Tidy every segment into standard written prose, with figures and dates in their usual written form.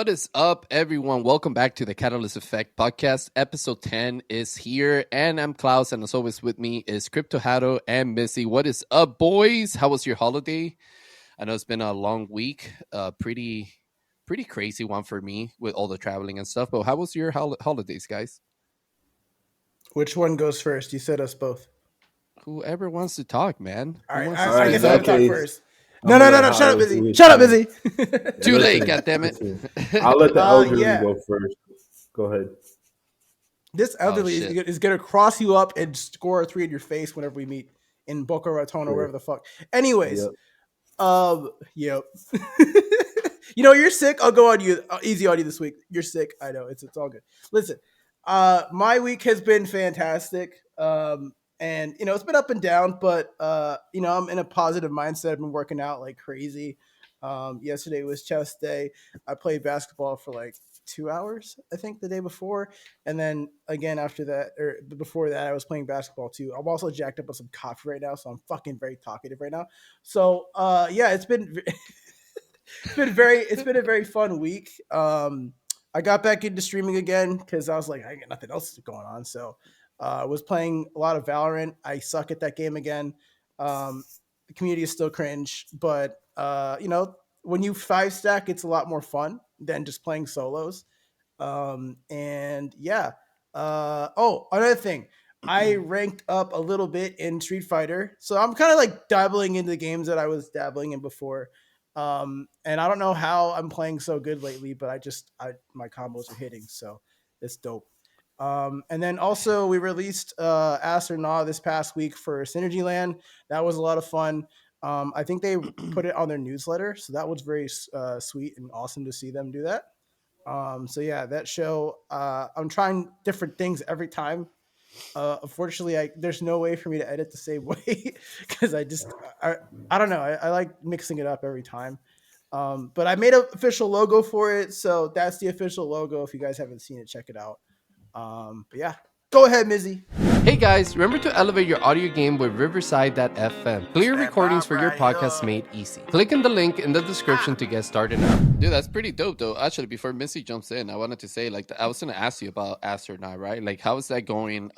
What is up, everyone? Welcome back to the Catalyst Effect podcast. Episode 10 is here, and I'm Klaus, and as always with me is Crypto Hato and Missy. What is up, boys? How was your holiday? I know it's been a long week, pretty crazy one for me with all the traveling and stuff, but how was your holidays, guys? Which one goes first? You said us both. Whoever wants to talk, man. All Who right, wants to I speak guess I up? can talk first. I'm No, gonna no, no, let no. Shut up, Hollis do busy. his Shut up, thing. busy. Too late, Listen, goddammit. I'll let the elderly yeah. go first. Go ahead. This elderly shit. is going to cross you up and score a 3 in your face whenever we meet in Boca Raton or wherever the fuck. Anyways, yep. You're sick. I'll go on you. Easy on you this week. You're sick. I know. It's all good. Listen, my week has been fantastic. And it's been up and down, but I'm in a positive mindset. I've been working out like crazy. Yesterday was chest day. I played basketball for like 2 hours, I think, the day before, and then again after that, or before that, I was playing basketball too. I'm also jacked up on some coffee right now, so I'm fucking very talkative right now. So it's been it's been a very fun week. I got back into streaming again because I was like, I got nothing else going on. So I was playing a lot of Valorant. I suck at that game again. The community is still cringe, but when you 5 stack, it's a lot more fun than just playing solos. And yeah. Another thing. I ranked up a little bit in Street Fighter. So I'm kind of like dabbling into the games that I was dabbling in before. And I don't know how I'm playing so good lately, but my combos are hitting, so it's dope. And then also we released Ass or Nah this past week for Synergy Land. That was a lot of fun. I think they put it on their newsletter, so that was very sweet and awesome to see them do that. So yeah, that show. I'm trying different things every time. Unfortunately, there's no way for me to edit the same way because I don't know. I like mixing it up every time. But I made an official logo for it, so that's the official logo. If you guys haven't seen it, check it out. But yeah, go ahead, Mizzy. Hey guys, remember to elevate your audio game with Riverside.fm. Clear recordings for your podcast made easy. Click on the link in the description to get started now. Dude, that's pretty dope though. Actually, before Missy jumps in, I wanted to say, like, I was gonna ask you about Ask or Not, right? Like, how is that going?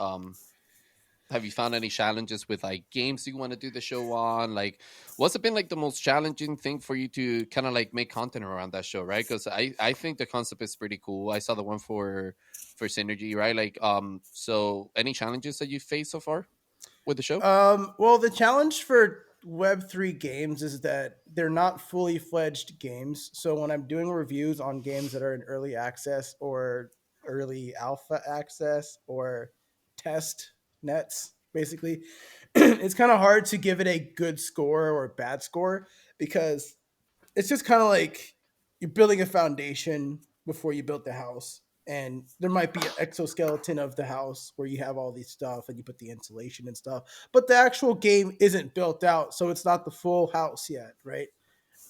Have you found any challenges with like games you want to do the show on? Like, what's it been like the most challenging thing for you to kind of like make content around that show, right? Because I think the concept is pretty cool. I saw the one for Synergy, right? Like, so any challenges that you faced so far with the show? Well, the challenge for Web3 games is that they're not fully fledged games. So when I'm doing reviews on games that are in early access or early alpha access or test nets, basically, it's kind of hard to give it a good score or a bad score because it's just kind of like you're building a foundation before you build the house. And there might be an exoskeleton of the house where you have all these stuff and you put the insulation and stuff, but the actual game isn't built out, so it's not the full house yet, right?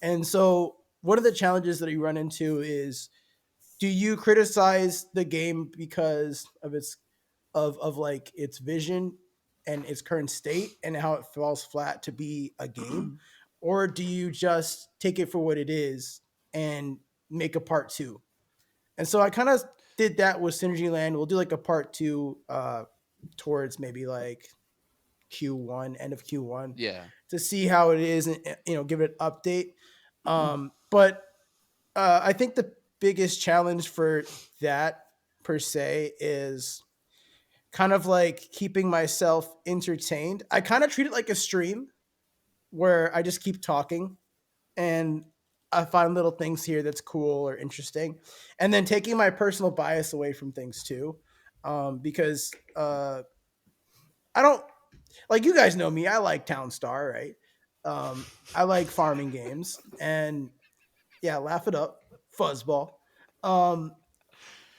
And so one of the challenges that you run into is, do you criticize the game because of of like its vision and its current state and how it falls flat to be a game, or do you just take it for what it is and make a part two? And so I kind of did that with Synergy Land. We'll do like a part two towards maybe like Q1, end of Q1, Yeah. to see how it is and give it an update. But I think the biggest challenge for that per se is kind of like keeping myself entertained. I kind of treat it like a stream where I just keep talking and I find little things here that's cool or interesting, and then taking my personal bias away from things too, because I don't, like, you guys know me. I like Town Star, right? I like farming games, and yeah, laugh it up, fuzzball. Um,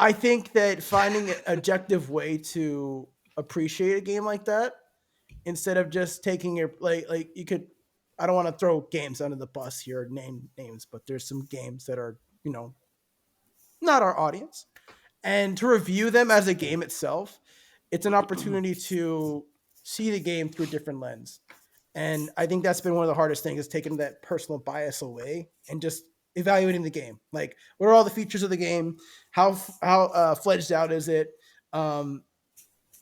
I think that finding an objective way to appreciate a game like that instead of just taking your like you could, I don't want to throw games under the bus here, name names, but there's some games that are, not our audience. And to review them as a game itself, it's an opportunity to see the game through a different lens. And I think that's been one of the hardest things, is taking that personal bias away and just evaluating the game. Like, what are all the features of the game? How fledged out is it? Um,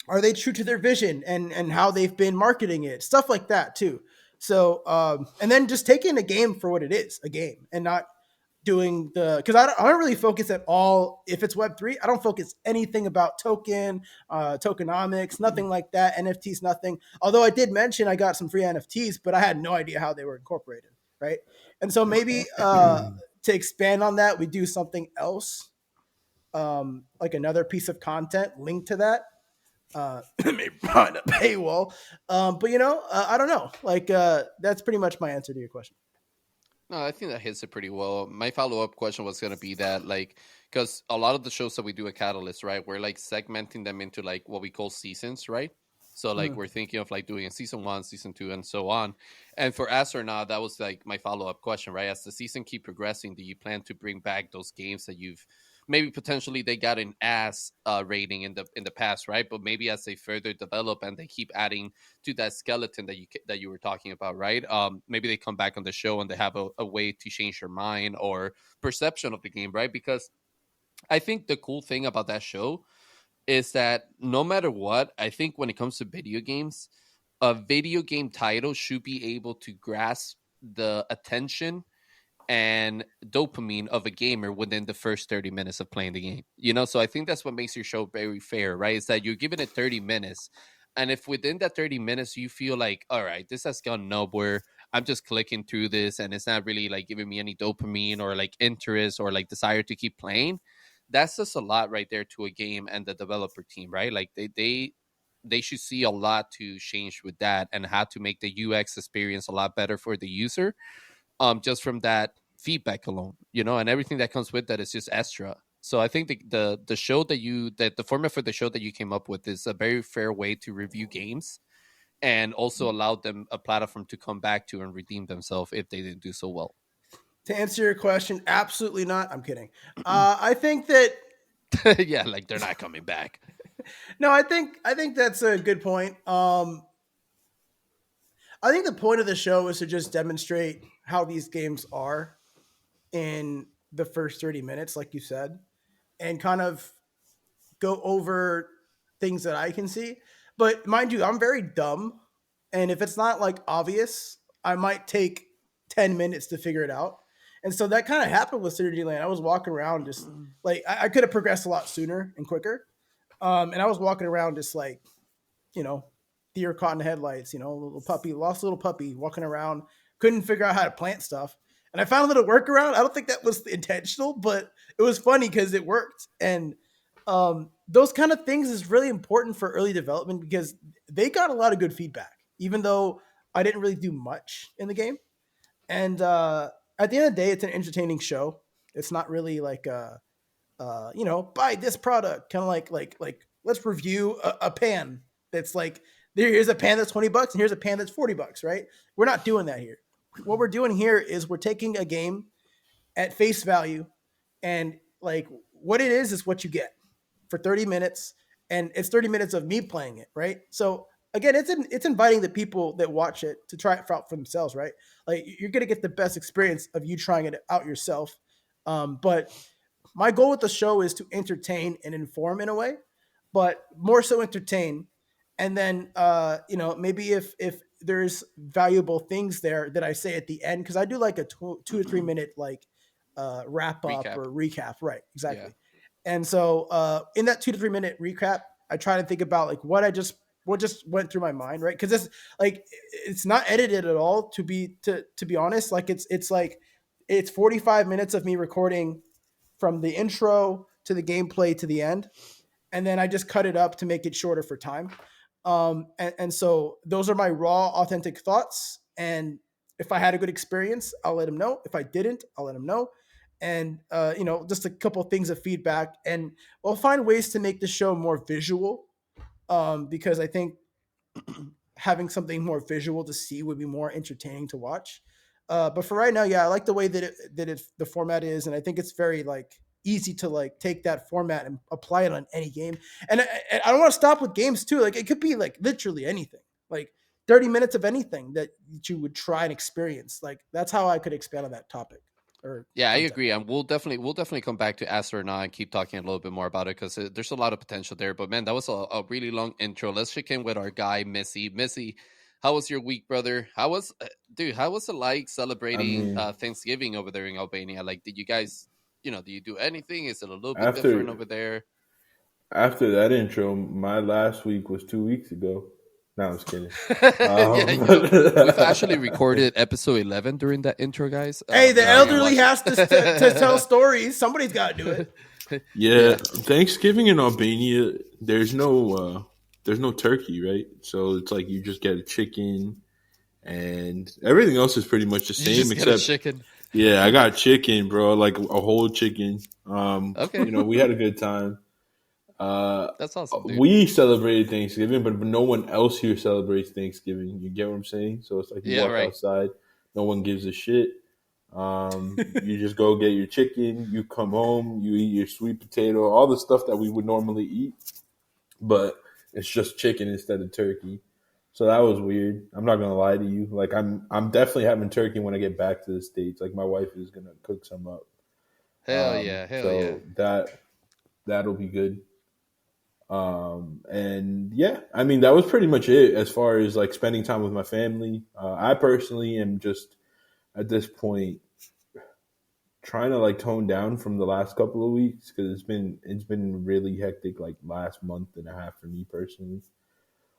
are they true to their vision and how they've been marketing it? Stuff like that too. So and then just taking a game for what it is, a game, and not doing the, because I don't really focus at all. If it's Web3, I don't focus anything about tokenomics, nothing like that, NFTs, nothing. Although I did mention I got some free NFTs, but I had no idea how they were incorporated, right? And so maybe to expand on that, we do something else, like another piece of content linked to that, maybe behind a paywall. But I don't know. Like, that's pretty much my answer to your question. No, I think that hits it pretty well. My follow up question was gonna be that, like, because a lot of the shows that we do at Catalyst, right, we're like segmenting them into like what we call seasons, right? So like Mm. we're thinking of like doing a season one, season two, and so on. And for Astronaut, that was like my follow up question, right? As the season keep progressing, do you plan to bring back those games that you've maybe potentially they got an ass rating in the past, right? But maybe as they further develop and they keep adding to that skeleton that you were talking about, right? Maybe they come back on the show and they have a way to change your mind or perception of the game, right? Because I think the cool thing about that show is that no matter what, I think when it comes to video games, a video game title should be able to grasp the attention and dopamine of a gamer within the first 30 minutes of playing the game. So I think that's what makes your show very fair, right? Is that you're giving it 30 minutes. And if within that 30 minutes you feel like, all right, this has gone nowhere, I'm just clicking through this and it's not really like giving me any dopamine or like interest or like desire to keep playing, that's just a lot right there to a game and the developer team, right? Like they should see a lot to change with that and how to make the UX experience a lot better for the user, just from that feedback alone, and everything that comes with that is just extra. So I think the show that the format for the show that you came up with is a very fair way to review games and also allow them a platform to come back to and redeem themselves if they didn't do so well. To answer your question, absolutely not. I'm kidding. I think that Yeah, like they're not coming back. no, I think that's a good point. I think the point of the show is to just demonstrate how these games are in the first 30 minutes, like you said, and kind of go over things that I can see. But mind you, I'm very dumb. And if it's not like obvious, I might take 10 minutes to figure it out. And so that kind of happened with Synergy Land. I was walking around just like I could have progressed a lot sooner and quicker. And I was walking around just like, you know, deer caught in the headlights, little puppy, lost little puppy walking around, couldn't figure out how to plant stuff. And I found a little workaround. I don't think that was intentional, but it was funny because it worked. And those kind of things is really important for early development because they got a lot of good feedback, even though I didn't really do much in the game. And at the end of the day, it's an entertaining show. It's not really like buy this product, kind of like let's review a pan that's like here's a pan that's $20 and here's a pan that's $40, right? We're not doing that here. What we're doing here is we're taking a game at face value, and like what it is what you get for 30 minutes, and it's 30 minutes of me playing it, right? So again, it's inviting the people that watch it to try it out for themselves, right? Like you're gonna get the best experience of you trying it out yourself. But my goal with the show is to entertain and inform in a way, but more so entertain. And then, maybe if there's valuable things there that I say at the end, because I do like a 2 to 3 minute like wrap up Recap. or recap, right? Yeah. Exactly. And so in that 2 to 3 minute recap, I try to think about like what just went through my mind, right? Because it's not edited at all. To be honest, like it's like it's 45 minutes of me recording from the intro to the gameplay to the end, and then I just cut it up to make it shorter for time. And so those are my raw, authentic thoughts. And if I had a good experience, I'll let them know. If I didn't, I'll let them know. And just a couple of things of feedback, and we'll find ways to make the show more visual, because I think having something more visual to see would be more entertaining to watch. But for right now, yeah, I like the way that the format is, and I think it's very like easy to like take that format and apply it on any game. And I don't want to stop with games too. Like it could be like literally anything, like 30 minutes of anything that you would try and experience. Like that's how I could expand on that topic. Or Yeah, I content. agree, and we'll definitely come back to Astronaut and keep talking a little bit more about it because there's a lot of potential there. But man, that was a really long intro. Let's check in with our guy Missy. Missy, how was your week, brother? Dude? How was it like I celebrating mean, Thanksgiving over there in Albania? Like, did you guys, do you do anything? Is it a little bit different after over there? after that intro, my last week was 2 weeks ago. No, I'm just kidding. Yeah, we've actually recorded episode 11 during that intro, guys. Hey, the Go back and elderly watch it. has to tell stories. Somebody's got to do it. Yeah, Yeah. Thanksgiving in Albania, there's no turkey, right? So it's like you just get a chicken, and everything else is pretty much the You same just get a except chicken. yeah, I got chicken, bro, like a whole chicken. Okay. We had a good time. That's awesome, dude. We celebrated Thanksgiving, but no one else here celebrates Thanksgiving. You get what I'm saying? So it's like you Yeah, walk right. outside, no one gives a shit. You just go get your chicken, you come home, you eat your sweet potato, all the stuff that we would normally eat, but it's just chicken instead of turkey. So that was weird. I'm not gonna lie to you. Like I'm definitely having turkey when I get back to the States. Like my wife is gonna cook some up. Hell yeah, hell yeah. So that'll be good. And yeah, I mean, that was pretty much it as far as like spending time with my family. I personally am just at this point trying to like tone down from the last couple of weeks because it's been really hectic like last month and a half for me personally.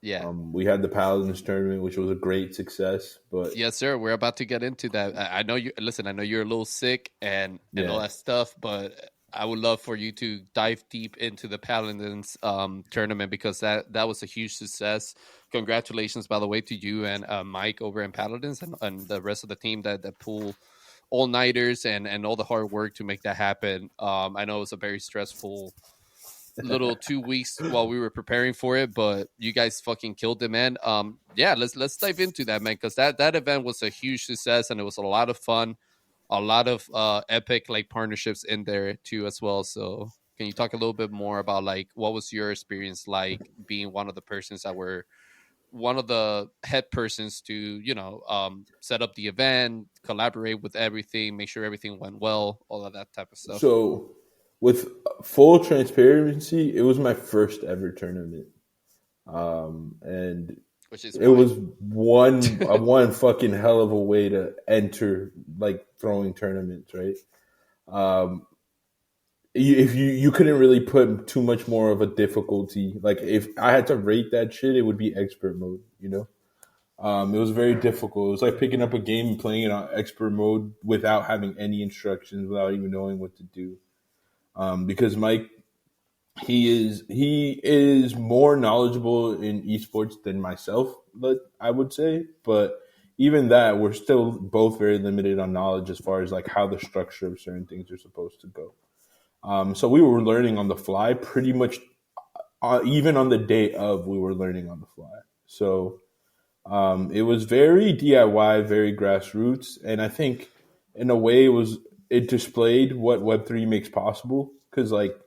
Yeah. We had the Paladins tournament, which was a great success, but Yes, sir. We're about to get into that. I know you listen, I know you're a little sick and all yeah. that stuff, but I would love for you to dive deep into the Paladins tournament because that was a huge success. Congratulations, by the way, to you and Mike over in Paladins and the rest of the team that pull all nighters and all the hard work to make that happen. I know it was a very stressful little 2 weeks while we were preparing for it, but you guys fucking killed it, man. Yeah, let's dive into that, man, because that event was a huge success and it was a lot of fun, a lot of epic like partnerships in there too as well. So can you talk a little bit more about like what was your experience like being one of the persons that were one of the head persons to set up the event, collaborate with everything, make sure everything went well, all of that type of stuff, So with full transparency, it was my first ever tournament. And which is it why. was one fucking hell of a way to enter like throwing tournaments, right? Um, if you couldn't really put too much more of a difficulty. Like if I had to rate that shit, it would be expert mode. It was very difficult. It was like picking up a game and playing it on expert mode without having any instructions, without even knowing what to do. Because Mike, he is more knowledgeable in esports than myself, but I would say. But even that, we're still both very limited on knowledge as far as like how the structure of certain things are supposed to go. So we were learning on the fly pretty much. Even on the day of, we were learning on the fly. So it was very DIY, very grassroots, and I think in a way it displayed what Web3 makes possible because like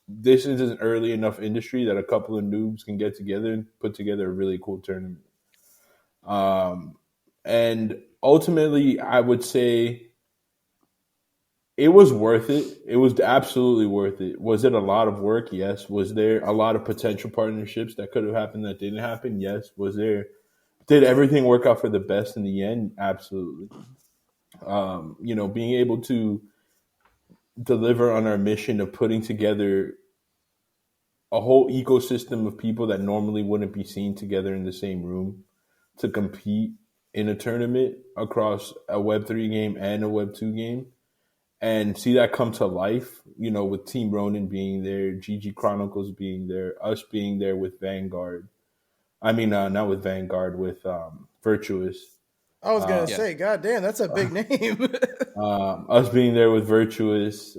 this is an early enough industry that a couple of noobs can get together and put together a really cool tournament. And ultimately, I would say it was worth it. It was absolutely worth it. Was it a lot of work? Yes. Was there a lot of potential partnerships that could have happened that didn't happen? Yes. Did everything work out for the best in the end? Absolutely. Being able to deliver on our mission of putting together a whole ecosystem of people that normally wouldn't be seen together in the same room to compete in a tournament across a Web3 game and a Web2 game and see that come to life, with Team Ronin being there, GG Chronicles being there, us being there with Vanguard. I mean, not with Vanguard, with Virtuous. I was gonna Yeah. say, God damn, that's a big name. Us being there with Virtuous,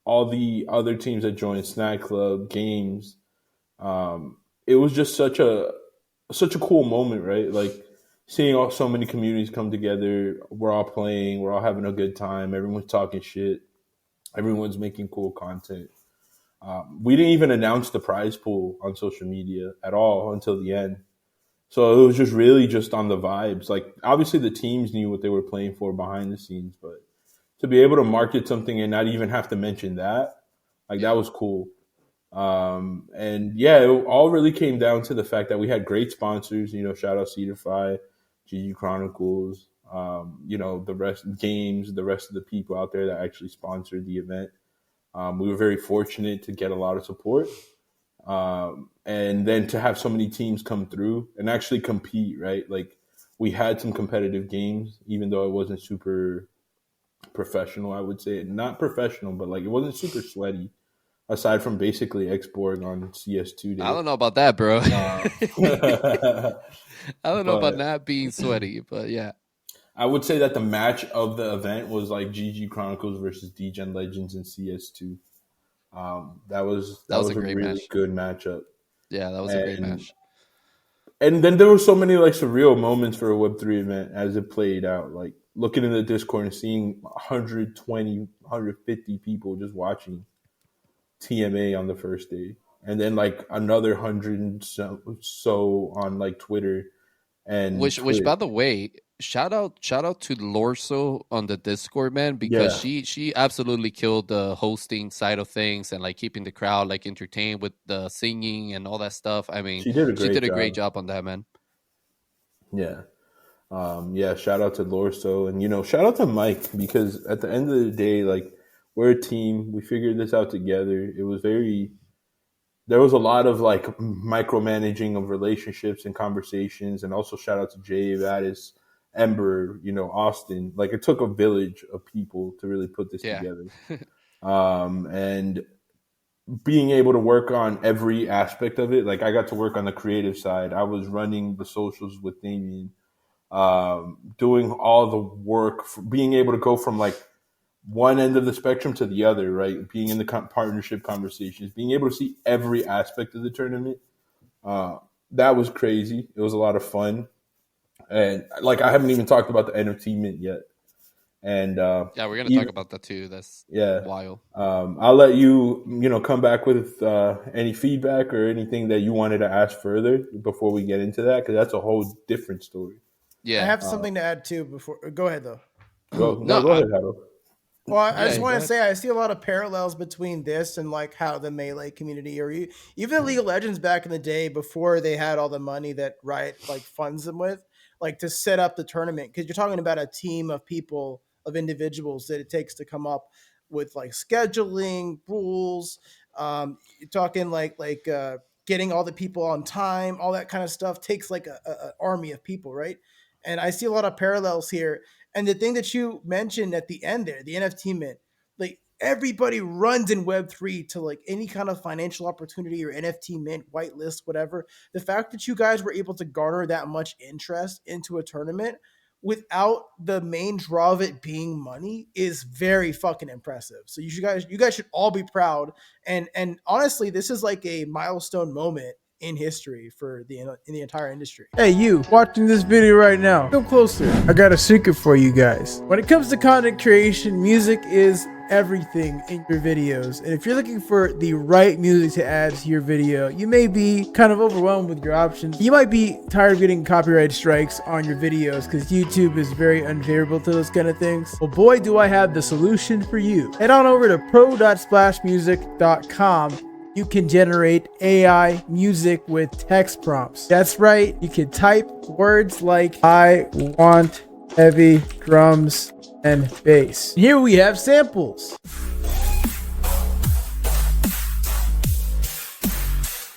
all the other teams that joined, Snack Club, Games. It was just such a cool moment, right? Like seeing so many communities come together. We're all playing. We're all having a good time. Everyone's talking shit. Everyone's making cool content. We didn't even announce the prize pool on social media at all until the end. So it was just really just on the vibes. Like obviously the teams knew what they were playing for behind the scenes, but to be able to market something and not even have to mention that, like that was cool. And yeah, it all really came down to the fact that we had great sponsors. Shout out Cedarfy, GG Chronicles. The rest games, the rest of the people out there that actually sponsored the event. We were very fortunate to get a lot of support. And then to have so many teams come through and actually compete, right? Like we had some competitive games, even though it wasn't super professional, I would say. Not professional, but like it wasn't super sweaty, aside from basically Xborg on CS2 day. I don't know about that, bro. I don't know about But not being sweaty, but yeah. I would say that the match of the event was like GG Chronicles versus DGen Legends in CS2. That was That was a a great really match. good matchup. Yeah, that was a great match. And then there were so many like surreal moments for a Web3 event as it played out. Like looking in the Discord and seeing 120, 150 people just watching TMA on the first day, and then like another 100 so on like Twitter and Which by Twitch. the way, shout out to Lorso on the Discord, man, because Yeah, she absolutely killed the hosting side of things and like keeping the crowd like entertained with the singing and all that stuff. I mean, she did a she great did a great job. job on that, man. Yeah. Yeah, shout out to Lorso and shout out to Mike, because at the end of the day, like we're a team. We figured this out together. There was a lot of like micromanaging of relationships and conversations, and also shout out to Jay, Vatis, Ember, Austin. Like it took a village of people to really put this Yeah. together. And being able to work on every aspect of it. Like I got to work on the creative side. I was running the socials with Damien, doing all the work, being able to go from like one end of the spectrum to the other, right? Being in the partnership conversations, being able to see every aspect of the tournament. That was crazy. It was a lot of fun. And like, I haven't even talked about the NFT mint yet. And Yeah, we're gonna talk even, about that too. That's yeah, wild. I'll let you, come back with any feedback or anything that you wanted to ask further before we get into that, because that's a whole different story. I Yeah. have something to add too. Before go ahead though. No, Go ahead, Harold. Well, I just yeah, go want to ahead. say I see a lot of parallels between this and like how the Melee community, or even the League of Legends back in the day before they had all the money that Riot like funds them with, like to set up the tournament. Because you're talking about a team of people, of individuals that it takes to come up with like scheduling rules. You're talking like getting all the people on time, all that kind of stuff takes like a army of people, right? And I see a lot of parallels here, and the thing that you mentioned at the end there, the NFT mint, like everybody runs in Web3 to like any kind of financial opportunity or NFT mint, whitelist, whatever. The fact that you guys were able to garner that much interest into a tournament without the main draw of it being money is very fucking impressive. So you guys should all be proud. And honestly, this is like a milestone moment in history for in the entire industry. Hey, you watching this video right now, go closer. I got a secret for you guys. When it comes to content creation, music is everything in your videos. And if you're looking for the right music to add to your video, you may be kind of overwhelmed with your options. You might be tired of getting copyright strikes on your videos because YouTube is very unfavorable to those kind of things. Well, boy, do I have the solution for you. Head on over to pro.splashmusic.com. You can generate AI music with text prompts. That's right, you can type words like, I want heavy drums and bass. Here we have samples.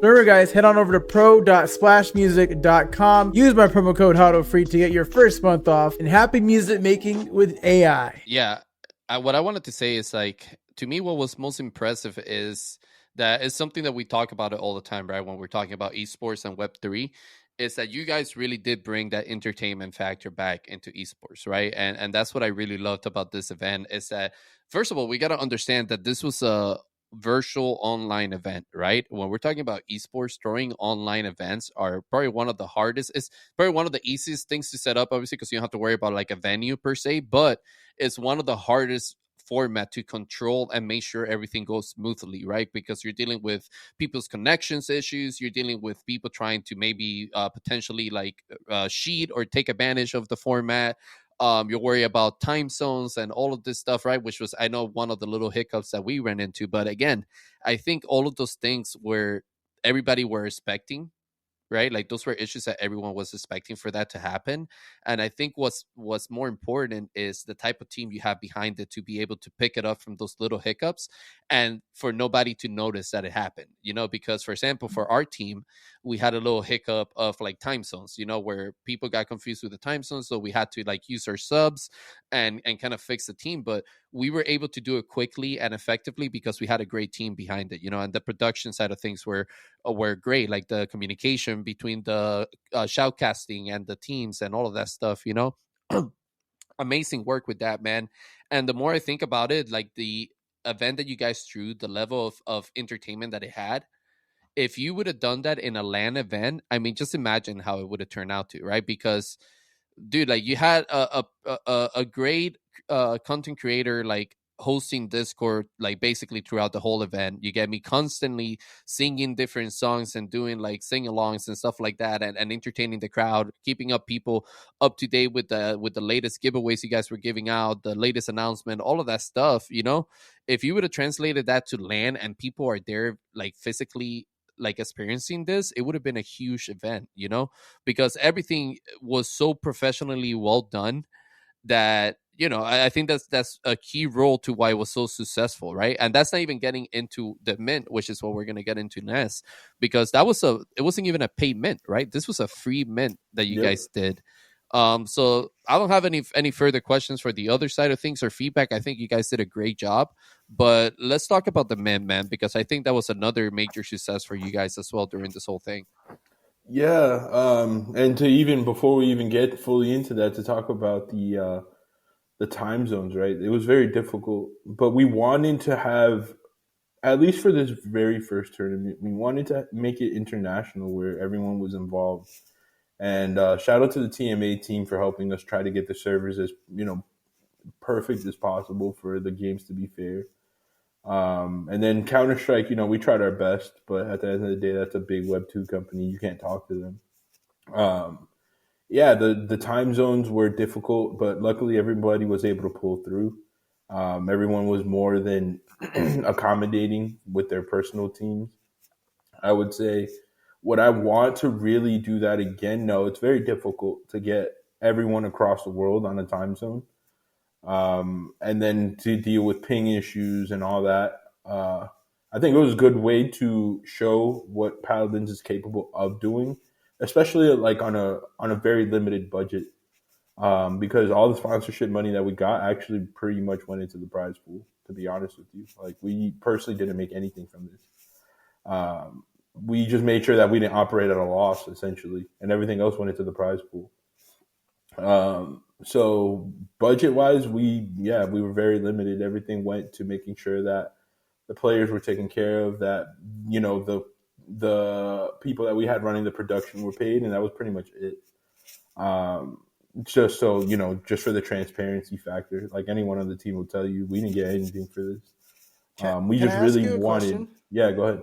Remember guys, head on over to pro.splashmusic.com. Use my promo code HOTOFREE to get your first month off, and happy music making with AI. Yeah. What I wanted to say is like, to me, what was most impressive is that it's something that we talk about it all the time, right? When we're talking about esports and Web3, is that you guys really did bring that entertainment factor back into esports, right? And that's what I really loved about this event is that, first of all, we got to understand that this was a virtual online event, right? When we're talking about esports, throwing online events are probably one of the hardest. It's probably one of the easiest things to set up, obviously, because you don't have to worry about like a venue per se, but it's one of the hardest format to control and make sure everything goes smoothly, right? Because you're dealing with people's connections issues, you're dealing with people trying to maybe potentially like cheat or take advantage of the format. You worry about time zones and all of this stuff, right? Which was, I know, one of the little hiccups that we ran into. But again, I think all of those things were everybody were expecting, right? Like those were issues that everyone was expecting for that to happen. And I think what's more important is the type of team you have behind it to be able to pick it up from those little hiccups and for nobody to notice that it happened, because for example, for our team, we had a little hiccup of like time zones, where people got confused with the time zones. So we had to like use our subs and kind of fix the team. But we were able to do it quickly and effectively because we had a great team behind it, and the production side of things were great, like the communication between the shoutcasting and the teams and all of that stuff, amazing work with that, man. And the more I think about it, like the event that you guys threw, the level of entertainment that it had, if you would have done that in a LAN event, I mean, just imagine how it would have turned out to, right? Because dude, like you had a great content creator like hosting Discord like basically throughout the whole event. You get me constantly singing different songs and doing like sing-alongs and stuff like that, and entertaining the crowd, keeping up people up to date with the latest giveaways you guys were giving out, the latest announcement, all of that stuff. If you would have translated that to LAN and people are there like physically like experiencing this, it would have been a huge event, because everything was so professionally well done that I think that's a key role to why it was so successful, right? And that's not even getting into the mint, which is what we're going to get into next, because it wasn't even a paid mint, right? This was a free mint that you Yep. guys did. So I don't have any further questions for the other side of things or feedback. I think you guys did a great job, but let's talk about the mint, man, because I think that was another major success for you guys as well during this whole thing. Yeah, and to even before we even get fully into that, to talk about the time zones, right? It was very difficult, but we wanted to have, at least for this very first tournament, we wanted to make it international where everyone was involved. And shout out to the TMA team for helping us try to get the servers as perfect as possible for the games to be fair. And then Counter Strike, we tried our best, but at the end of the day, that's a big Web2 company. You can't talk to them. Yeah, the time zones were difficult, but luckily everybody was able to pull through. Everyone was more than accommodating with their personal teams. I would say, would I want to really do that again? No, it's very difficult to get everyone across the world on a time zone. And then to deal with ping issues and all that. I think it was a good way to show what Paladins is capable of doing, especially like on a very limited budget. Because all the sponsorship money that we got actually pretty much went into the prize pool. To be honest with you, like we personally didn't make anything from this. We just made sure that we didn't operate at a loss, essentially, and everything else went into the prize pool. So budget wise, we were very limited. Everything went to making sure that the players were taken care of, that the people that we had running the production were paid, and that was pretty much it. Just so just for the transparency factor, like anyone on the team will tell you, we didn't get anything for this. We Can just I ask really you a wanted. question? Yeah, go ahead.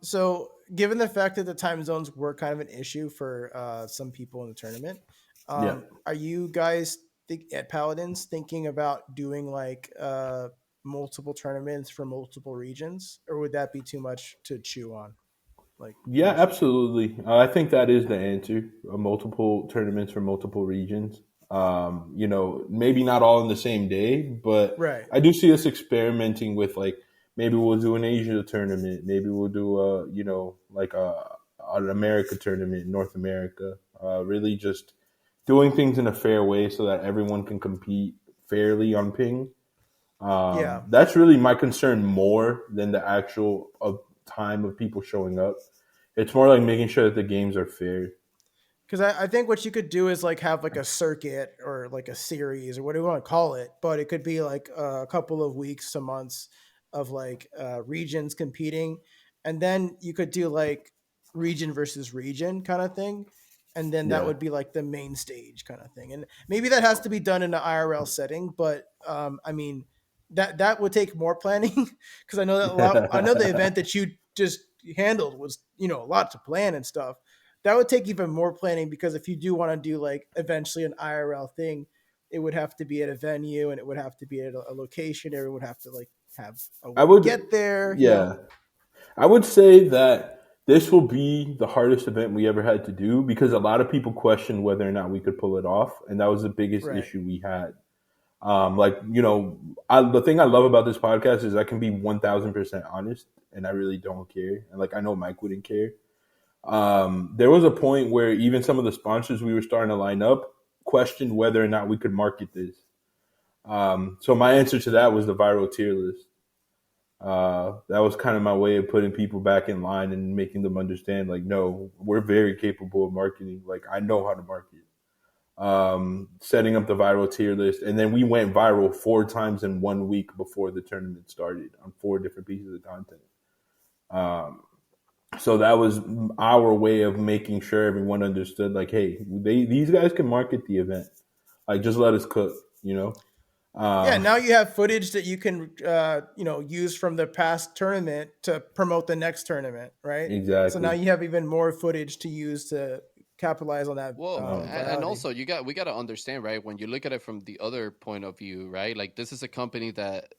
So given the fact that the time zones were kind of an issue for some people in the tournament, Yeah. are you guys at Paladins thinking about doing like multiple tournaments for multiple regions, or would that be too much to chew on? Like Yeah, initially, absolutely. I think that is the answer. Multiple tournaments for multiple regions. Maybe not all in the same day, but right? I do see us experimenting with like maybe we'll do an Asia tournament, maybe we'll do like an America tournament, North America. Really just doing things in a fair way so that everyone can compete fairly on ping. Yeah, That's really my concern more than the actual time of people showing up. It's more like making sure that the games are fair. because I think what you could do is like have like a circuit or like a series or what do you want to call it, but it could be like a couple of weeks to months of like regions competing, and then you could do like region versus region kind of thing, and then that Yeah. would be like the main stage kind of thing, and maybe that has to be done in an IRL setting, but I mean that would take more planning because I know that a lot. I know the event that you just handled was a lot to plan and stuff. that would take even more planning, because if you do want to do like eventually an IRL thing, it would have to be at a venue and it would have to be at a location. Everyone would have to like have a I way to would, get there, yeah, I would say that this will be the hardest event we ever had to do because a lot of people questioned whether or not we could pull it off, and that was the biggest Right. issue we had. The thing I love about this podcast is I can be 1,000% honest, and I really don't care. And like I know Mike wouldn't care. There was a point where even some of the sponsors we were starting to line up questioned whether or not we could market this. So my answer to that was the viral tier list. That was kind of my way of putting people back in line and making them understand, like, no, we're very capable of marketing. Like, I know how to market. Setting up the viral tier list. And then we went viral 4 times in 1 week before the tournament started on 4 different pieces of content. So that was our way of making sure everyone understood, like, hey, these guys can market the event. Like, just let us cook, you know? Yeah, now you have footage that you can, use from the past tournament to promote the next tournament, right? So now Exactly. you have even more footage to use to capitalize on that Well, and virality. also we got to understand, right? When you look at it from the other point of view, right? Like this is a company that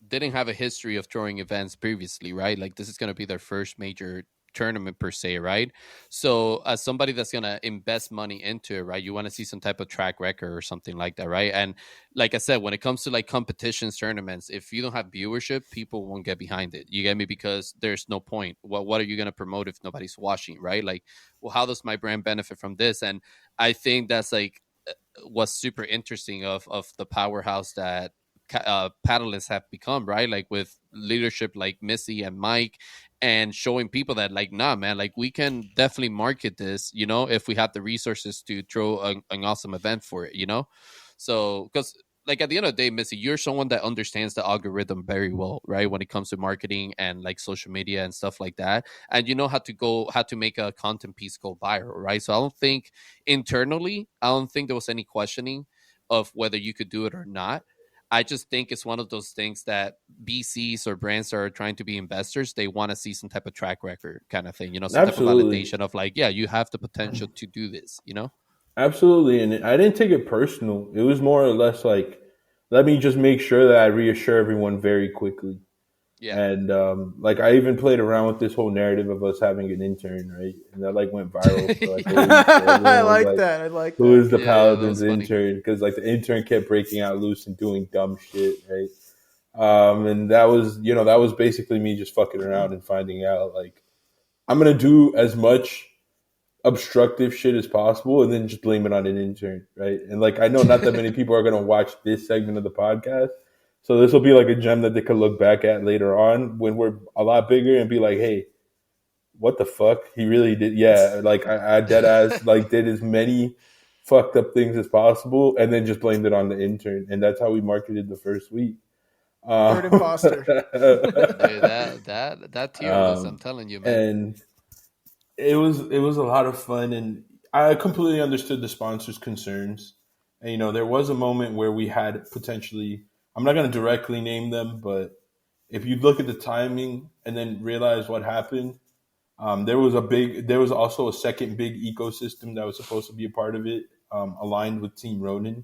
didn't have a history of throwing events previously, right? Like this is going to be their first major tournament per se, right? So as somebody that's going to invest money into it, right, you want to see some type of track record or something like that, right? And like I said, when it comes to like competitions, tournaments, if you don't have viewership, people won't get behind it. You get me? Because there's no point. Well, what are you going to promote if nobody's watching, right? Like, well, how does my brand benefit from this? And I think that's like what's super interesting of the powerhouse that paddlists have become, right? Like with leadership like Missy and Mike, and showing people that like, nah, man, like we can definitely market this, if we have the resources to throw an awesome event for it, So, because like at the end of the day, Missy, you're someone that understands the algorithm very well, right? When it comes to marketing and like social media and stuff like that. And you know how to make a content piece go viral, right? So I don't think internally, I don't think there was any questioning of whether you could do it or not. I just think it's one of those things that BCs or brands that are trying to be investors, they want to see some type of track record kind of thing, some type of Absolutely. validation of like, yeah, you have the potential to do this. Absolutely. And I didn't take it personal. It was more or less like, let me just make sure that I reassure everyone very quickly. Yeah. And like I even played around with this whole narrative of us having an intern, right? And that like went viral for like a week. So I everyone was like like, that. I like "Who that. is the Yeah, that Paladins was funny. intern?" Because like the intern kept breaking out loose and doing dumb shit, right? And that was basically me just fucking around and finding out like I'm gonna do as much obstructive shit as possible and then just blame it on an intern, right? And like I know not that many people are gonna watch this segment of the podcast. So this will be like a gem that they could look back at later on when we're a lot bigger and be like, hey, what the fuck? He really did. Yeah, like I dead ass like did as many fucked up things as possible and then just blamed it on the intern. And that's how we marketed the first week. Third imposter. Dude, that tier list, I'm um, telling you, man. and it was a lot of fun, and I completely understood the sponsors' concerns. And there was a moment where we had potentially, I'm not going to directly name them, but if you look at the timing and then realize what happened, there was also a second big ecosystem that was supposed to be a part of it, aligned with Team Ronin,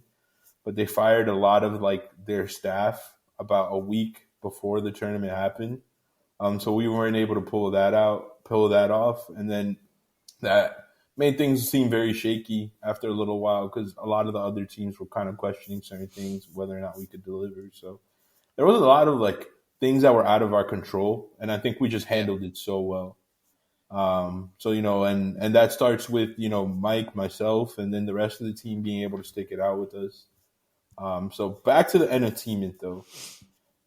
but they fired a lot of like their staff about a week before the tournament happened. So we weren't able to pull that off, and then that made things seem very shaky after a little while because a lot of the other teams were kind of questioning certain things, whether or not we could deliver. So there was a lot of like things that were out of our control, and I think we just Yeah. handled it so well. So and that starts with Mike, myself, and then the rest of the team being able to stick it out with us. So back to the entertainment though,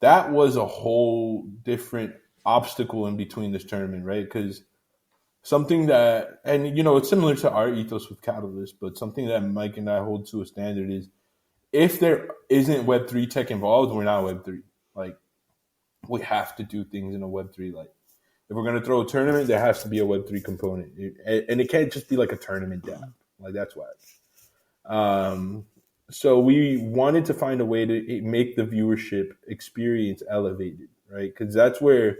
that was a whole different obstacle in between this tournament, right? Because something that, and it's similar to our ethos with Catalyst, but something that Mike and I hold to a standard is if there isn't Web3 tech involved, we're not Web3. Like, we have to do things in a Web3 light. If we're going to throw a tournament, there has to be a Web3 component. And it can't just be like a tournament dApp. Like, that's why. So we wanted to find a way to make the viewership experience elevated, right? Because that's where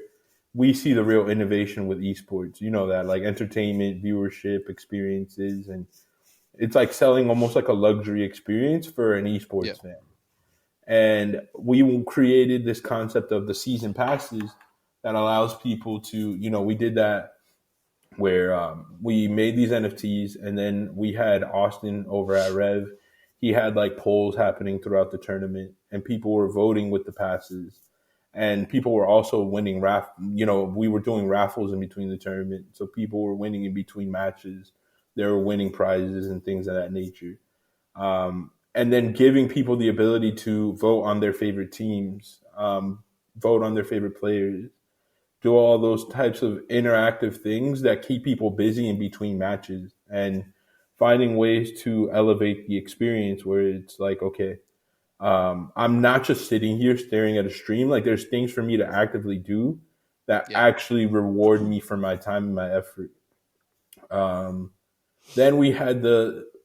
we see the real innovation with esports. You know that, like entertainment, viewership, experiences, and it's like selling almost like a luxury experience for an Yeah. esports fan. And we created this concept of the season passes that allows people to, we did that where we made these NFTs, and then we had Austin over at Rev. He had like polls happening throughout the tournament, and people were voting with the passes, and people were also winning we were doing raffles in between the tournament, so people were winning in between matches. They were winning prizes and things of that nature. And then giving people the ability to vote on their favorite teams, vote on their favorite players, do all those types of interactive things that keep people busy in between matches, and finding ways to elevate the experience where it's like, okay, I'm not just sitting here staring at a stream. Like, there's things for me to actively do that actually reward me for my time and my effort. Then we had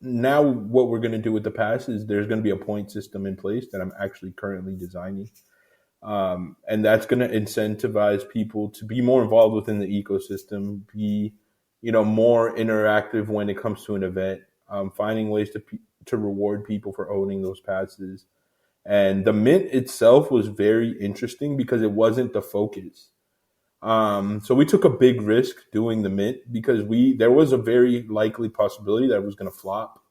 now what we're going to do with the pass is there's going to be a point system in place that I'm actually currently designing. And that's going to incentivize people to be more involved within the ecosystem, be, more interactive when it comes to an event, finding ways to reward people for owning those passes. And the mint itself was very interesting because it wasn't the focus. So we took a big risk doing the mint because there was a very likely possibility that it was going to flop,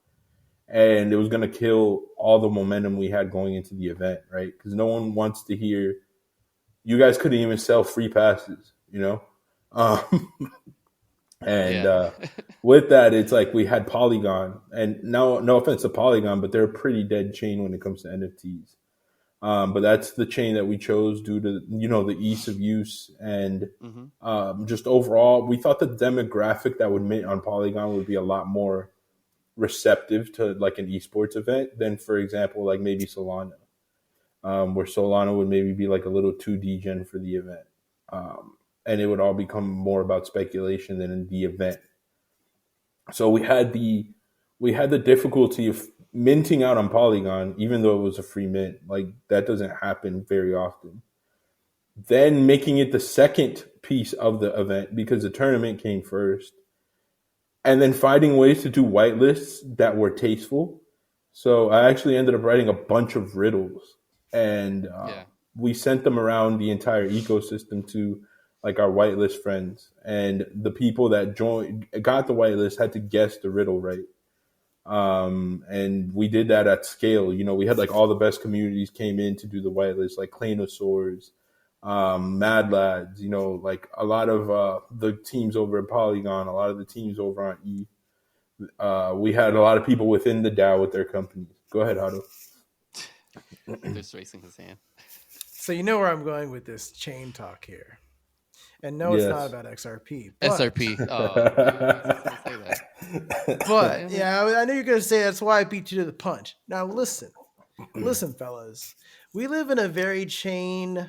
and it was going to kill all the momentum we had going into the event, right? Because no one wants to hear, you guys couldn't even sell free passes, with that, it's like we had Polygon, and no offense to Polygon, but they're a pretty dead chain when it comes to NFTs. But that's the chain that we chose due to, the ease of use, and just overall, we thought the demographic that would mint on Polygon would be a lot more receptive to like an esports event than, for example, like maybe Solana, where Solana would maybe be like a little too degen for the event. And it would all become more about speculation than in the event. So we had the difficulty of minting out on Polygon, even though it was a free mint. Like, that doesn't happen very often. Then making it the second piece of the event because the tournament came first. And then finding ways to do whitelists that were tasteful. So I actually ended up writing a bunch of riddles, and we sent them around the entire ecosystem to like our whitelist friends, and the people that got the whitelist had to guess the riddle right. And we did that at scale. We had like all the best communities came in to do the whitelist, like Clanosaurs, Mad Lads, like a lot of the teams over at Polygon, a lot of the teams over on ETH. We had a lot of people within the DAO with their companies. Go ahead, Otto. Just raising his hand. So you know where I'm going with this chain talk here. And no, it's not about XRP. But, SRP. Say that. But yeah, I know you're going to say that's why I beat you to the punch. Now listen, fellas. We live in a very chain-centric,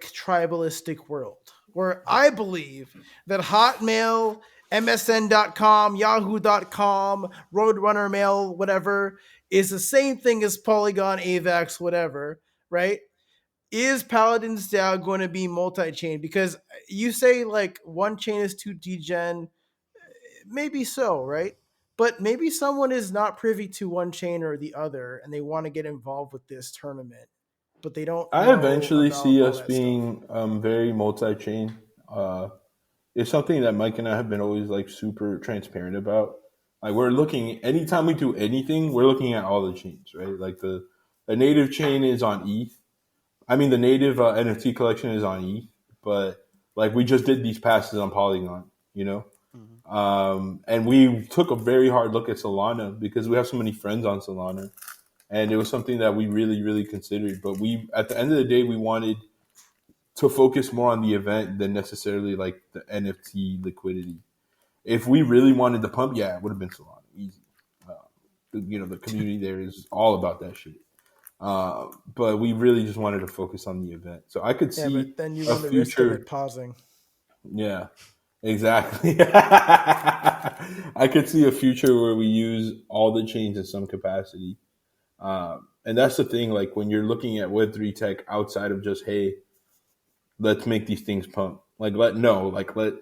tribalistic world where I believe that Hotmail, MSN.com, Yahoo.com, Roadrunner Mail, whatever, is the same thing as Polygon, AVAX, whatever, right? Is Paladins DAO going to be multi-chain? Because you say like one chain is too degen, maybe so, right? But maybe someone is not privy to one chain or the other, and they want to get involved with this tournament, but they don't. I eventually see us being very multi-chain. It's something that Mike and I have been always like super transparent about. Like, we're looking, anytime we do anything, we're looking at all the chains, right? Like the native chain is on ETH. I mean, the native NFT collection is on ETH, but like we just did these passes on Polygon, and we took a very hard look at Solana because we have so many friends on Solana, and it was something that we really, really considered. But at the end of the day, we wanted to focus more on the event than necessarily like the NFT liquidity. If we really wanted to pump, it would have been Solana, easy. The community there is all about that shit. But we really just wanted to focus on the event. So I could see but then you run the risk of it pausing. Yeah, exactly. I could see a future where we use all the chains in some capacity. And that's the thing, like when you're looking at Web3 tech outside of just, hey, let's make these things pump. Like let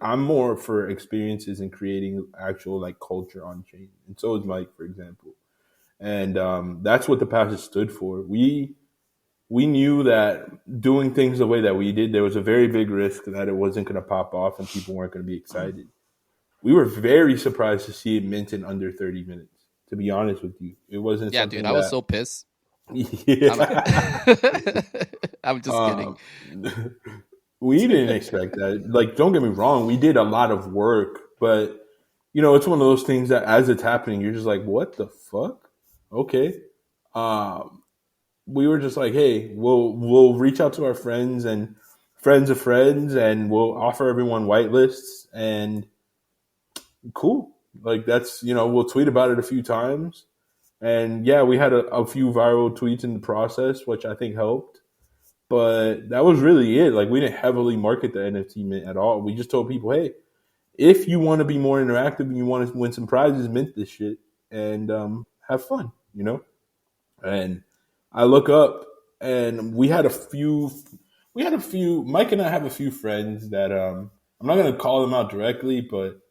I'm more for experiences and creating actual like culture on chain, and so is Mike, for example. And that's what the passage stood for. We knew that doing things the way that we did, there was a very big risk that it wasn't going to pop off and people weren't going to be excited. We were very surprised to see it mint in under 30 minutes. To be honest with you, it wasn't Yeah, dude, something I was that. so pissed. I'm, Yeah. I'm just kidding. um, we didn't expect that. Like, don't get me wrong, we did a lot of work, but it's one of those things that as it's happening, you're just like, what the fuck? Okay. Um, we were just like, hey, we'll reach out to our friends and friends of friends, and we'll offer everyone white lists, and cool. Like that's we'll tweet about it a few times, and yeah, we had a few viral tweets in the process, which I think helped. But that was really it. Like we didn't heavily market the NFT mint at all. We just told people, hey, if you want to be more interactive and you want to win some prizes, mint this shit and have fun. And I look up and Mike and I have a few friends that I'm not gonna call them out directly, but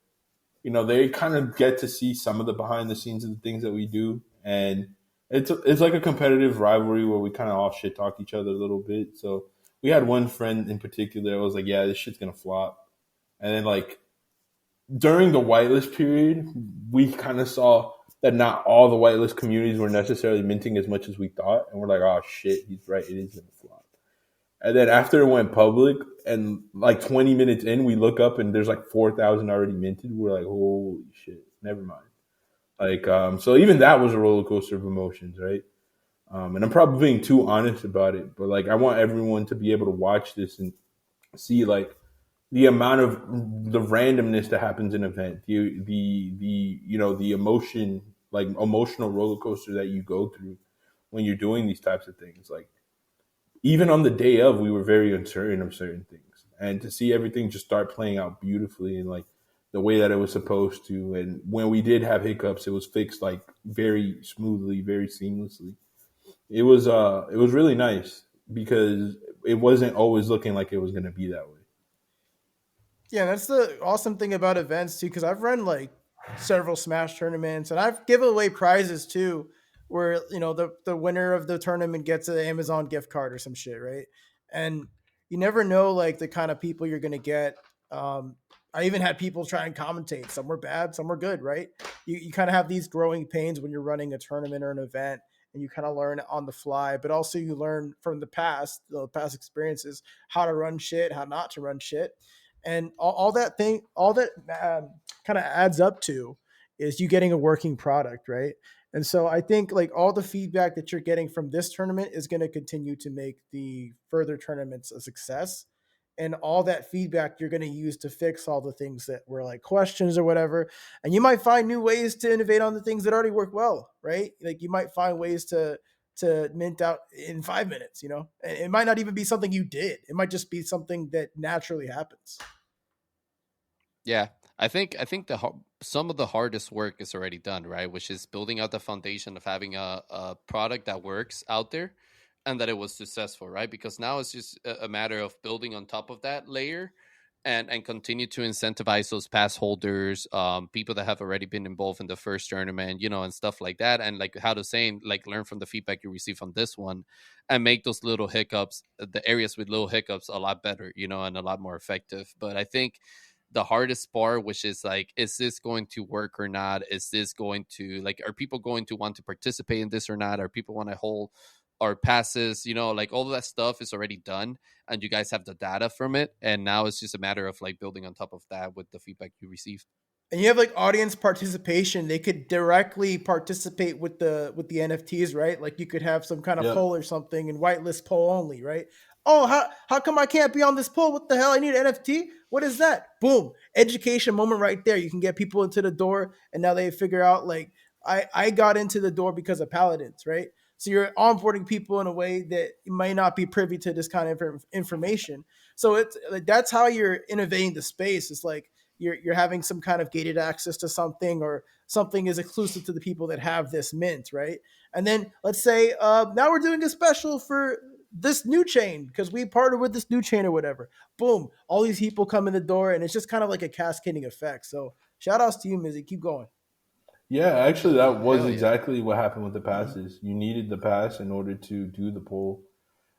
they kind of get to see some of the behind the scenes of the things that we do, and it's like a competitive rivalry where we kind of all shit talk each other a little bit. So we had one friend in particular that was like, yeah, this shit's gonna flop, and then like during the whitelist period, we kind of saw that not all the whitelist communities were necessarily minting as much as we thought, and we're like, oh shit, he's right, it is gonna flop. And then after it went public, and like 20 minutes in, we look up and there's like 4,000 already minted. We're like, holy shit, never mind. Like, so even that was a roller coaster of emotions, right? And I'm probably being too honest about it, but like, I want everyone to be able to watch this and see like the amount of the randomness that happens in an event, the emotion, like emotional roller coaster that you go through when you're doing these types of things. Like even on the day of, we were very uncertain of certain things, and to see everything just start playing out beautifully and like the way that it was supposed to, and when we did have hiccups, it was fixed like very smoothly, very seamlessly. It was really nice because it wasn't always looking like it was going to be that way. Yeah, that's the awesome thing about events too, because I've run like several Smash tournaments and I've given away prizes too, where the winner of the tournament gets an Amazon gift card or some shit, right? And you never know like the kind of people you're gonna get. Um, I even had people try and commentate. Some were bad, some were good, right? You kind of have these growing pains when you're running a tournament or an event, and you kind of learn on the fly, but also you learn from the past experiences, how to run shit, how not to run shit, and all that kind of adds up to is you getting a working product, right? And so I think like all the feedback that you're getting from this tournament is going to continue to make the further tournaments a success, and all that feedback you're going to use to fix all the things that were like questions or whatever. And you might find new ways to innovate on the things that already work well, right? Like you might find ways to mint out in 5 minutes, and it might not even be something you did. It might just be something that naturally happens. Yeah, I think some of the hardest work is already done, right? Which is building out the foundation of having a product that works out there, and that it was successful, right? Because now it's just a matter of building on top of that layer, and continue to incentivize those pass holders, people that have already been involved in the first tournament, and stuff like that, and like how to saying like learn from the feedback you receive from this one, and make those little hiccups, the areas with little hiccups, a lot better, and a lot more effective. But I think the hardest part, which is like, is this going to work or not? Is this going to like, are people going to want to participate in this or not? Are people want to hold or passes? Like all of that stuff is already done, and you guys have the data from it. And now it's just a matter of like building on top of that with the feedback you received. And you have like audience participation. They could directly participate with the NFTs, right? Like you could have some kind of Yep. poll or something, and whitelist poll only, right? Oh, how come I can't be on this poll? What the hell? I need an NFT. What is that? Boom, education moment right there. You can get people into the door, and now they figure out like I got into the door because of Paladins, right? So you're onboarding people in a way that you might not be privy to this kind of information. So it's like that's how you're innovating the space. It's like you're having some kind of gated access to something, or something is exclusive to the people that have this mint, right? And then let's say now we're doing a special for this new chain because we partnered with this new chain or whatever. Boom, all these people come in the door, and it's just kind of like a cascading effect. So shout outs to you, Mizzy. Keep going. Yeah, actually, that was Hell yeah. exactly what happened with the passes. You needed the pass in order to do the poll.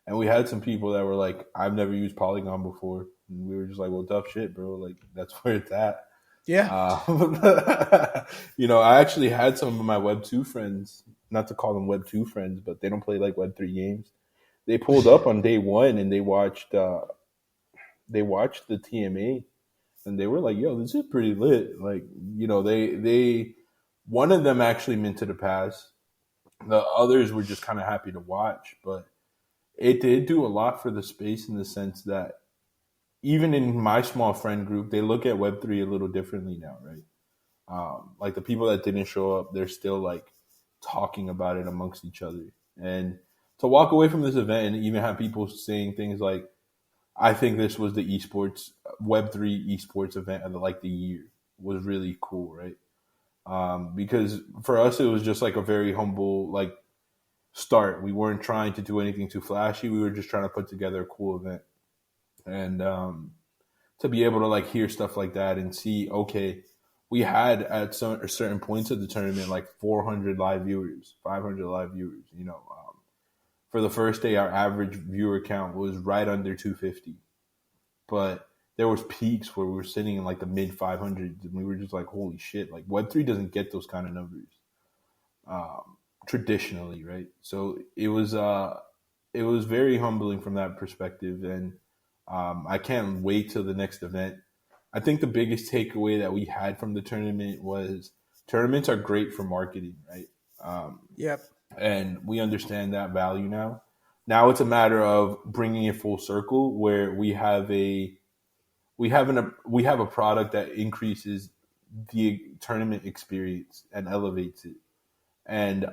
And we had some people that were like, I've never used Polygon before. And we were just like, well, tough shit, bro. Like, that's where it's at. Yeah. I actually had some of my Web 2 friends, not to call them Web 2 friends, but they don't play like Web 3 games. They pulled up on day one and they watched the TMA and they were like, yo, this is pretty lit. Like, they one of them actually minted a pass. The others were just kind of happy to watch, but it did do a lot for the space in the sense that even in my small friend group, they look at Web3 a little differently now, right? Like the people that didn't show up, they're still like talking about it amongst each other. And to walk away from this event and even have people saying things like, I think this was the esports Web3 esports event of like the year was really cool, right? Because for us, it was just like a very humble like start. We weren't trying to do anything too flashy. We were just trying to put together a cool event, and to be able to like hear stuff like that and see, okay, we had at certain points of the tournament like 400 live viewers, 500 live viewers. For the first day, our average viewer count was right under 250, but there was peaks where we were sitting in like the mid 500s, and we were just like, holy shit! Like Web3 doesn't get those kind of numbers traditionally, right? So it was very humbling from that perspective, and I can't wait till the next event. I think the biggest takeaway that we had from the tournament was tournaments are great for marketing, right? Yep. And we understand that value now. Now it's a matter of bringing it full circle, where we have a product that increases the tournament experience and elevates it, and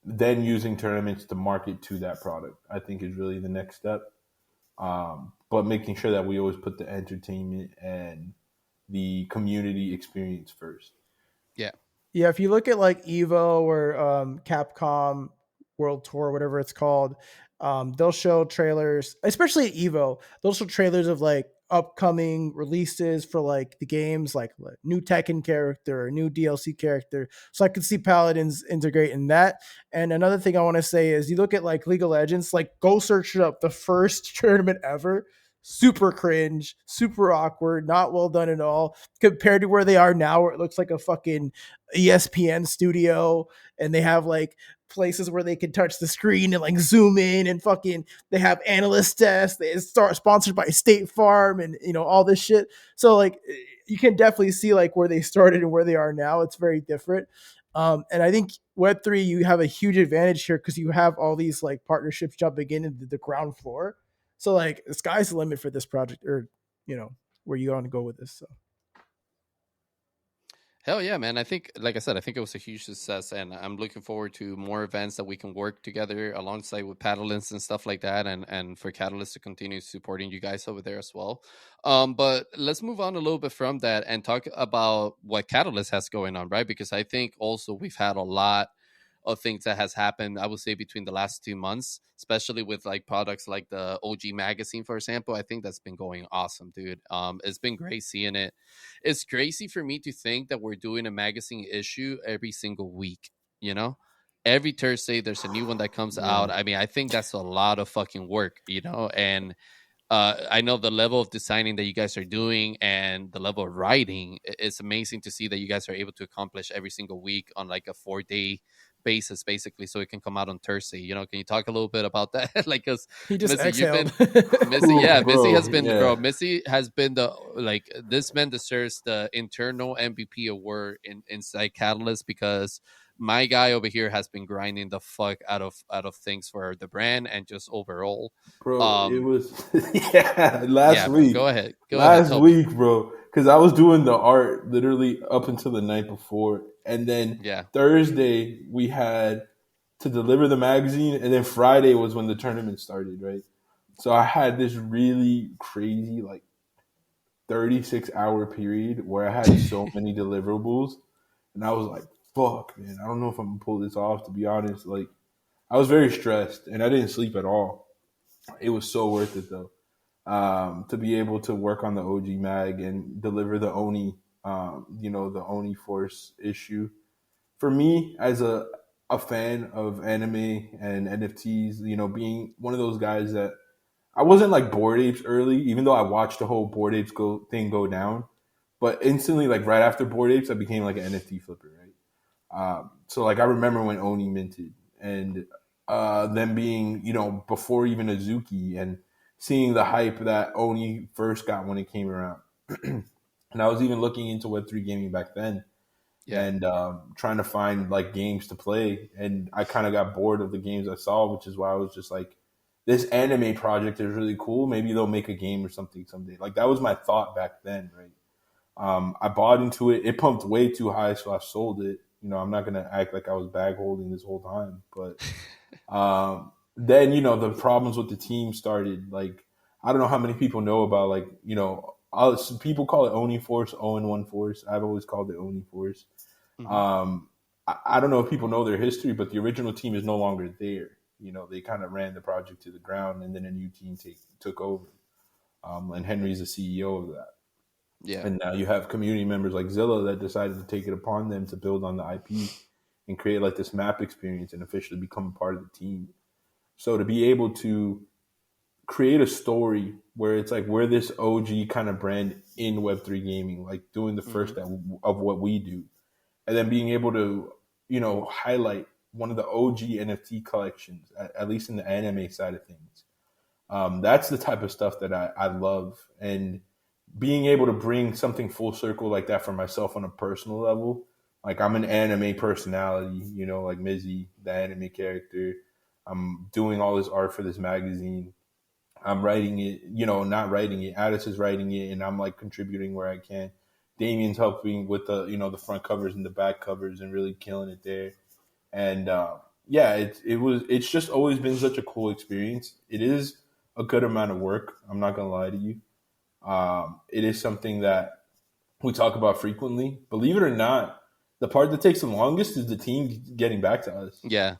then using tournaments to market to that product, I think is really the next step. But making sure that we always put the entertainment and the community experience first. Yeah. Yeah, if you look at like Evo or Capcom World Tour, whatever it's called, they'll show trailers, especially at Evo. They'll show trailers of like upcoming releases for like the games, like new Tekken character or new DLC character. So I could see Paladins integrate in that. And another thing I want to say is you look at like League of Legends, like go search it up. The first tournament ever, super cringe, super awkward, not well done at all compared to where they are now, where it looks like a fucking ESPN studio, and they have like places where they can touch the screen and like zoom in, and fucking they have analyst desks. They start sponsored by State Farm, and all this shit. So like you can definitely see like where they started and where they are now. It's very different. And I think Web3, you have a huge advantage here because you have all these like partnerships jumping in into the ground floor. So like the sky's the limit for this project, or where you want to go with this. So Hell yeah, man. I think, like I said, I think it was a huge success, and I'm looking forward to more events that we can work together alongside with Paddlins and stuff like that, and for Catalyst to continue supporting you guys over there as well. But let's move on a little bit from that and talk about what Catalyst has going on, right? Because I think also we've had a lot of things that has happened, I would say, between the last 2 months, especially with like products like the OG magazine, for example. I think that's been going awesome, dude. It's been great seeing it. It's crazy for me to think that we're doing a magazine issue every single week, you know? Every Thursday there's a new one that comes out. I mean, I think that's a lot of fucking work, and I know the level of designing that you guys are doing and the level of writing. It's amazing to see that you guys are able to accomplish every single week on like a 4-day basis, basically, so it can come out on Thursday. Can you talk a little bit about that? Like, because he just Missy, you've exhaled. been Missy, yeah, Missy Bro, has been, yeah. bro. Missy has been the like this man deserves the internal MVP award inside Catalyst because my guy over here has been grinding the fuck out of things for the brand and just overall. Bro, it Um, was yeah, yeah, bro. Go ahead. Go ahead. last Tell me. week, bro, because I was doing the art literally up until the night before, and then Yeah. Thursday we had to deliver the magazine, and then Friday was when the tournament started, right? So I had this really crazy like 36-hour period where I had so many deliverables, and I was like, "Fuck, man, I don't know if I'm gonna pull this off." To be honest, like I was very stressed, and I didn't sleep at all. It was so worth it though. To be able to work on the OG mag and deliver the Oni, the Oni Force issue. For me, as a fan of anime and NFTs, being one of those guys that I wasn't like Bored Apes early, even though I watched the whole Bored Apes go down. But instantly, like right after Bored Apes, I became like an NFT flipper, right? So like I remember when Oni minted and them being, before even Azuki and seeing the hype that Oni first got when it came around. And I was even looking into Web3 gaming back then Yeah. and trying to find like games to play. And I kind of got bored of the games I saw, which is why I was just like, this anime project is really cool. Maybe they'll make a game or something someday. Like that was my thought back then, right? I bought into it. It pumped way too high, so I sold it. I'm not gonna act like I was bag holding this whole time, but then the problems with the team started. Like I don't know how many people know about like some people call it Oni Force, One Force. I've always called it Oni Force. I don't know if people know their history, but the original team is no longer there. They kind of ran the project to the ground, and then a new team took over. And Henry's the CEO of that. Yeah. And now you have community members like Zilla that decided to take it upon them to build on the IP and create like this map experience and officially become a part of the team. So to be able to create a story where it's like we're this OG kind of brand in Web3 gaming, like doing the first of what we do, and then being able to, highlight one of the OG NFT collections, at least in the anime side of things. That's the type of stuff that I love. And being able to bring something full circle like that for myself on a personal level, like I'm an anime personality, like Mizzy, the anime character. I'm doing all this art for this magazine. I'm writing it, not writing it. Addis is writing it, and I'm like contributing where I can. Damien's helping with the front covers and the back covers and really killing it there. And it's just always been such a cool experience. It is a good amount of work. I'm not gonna lie to you. It is something that we talk about frequently. Believe it or not, the part that takes the longest is the team getting back to us. Yeah.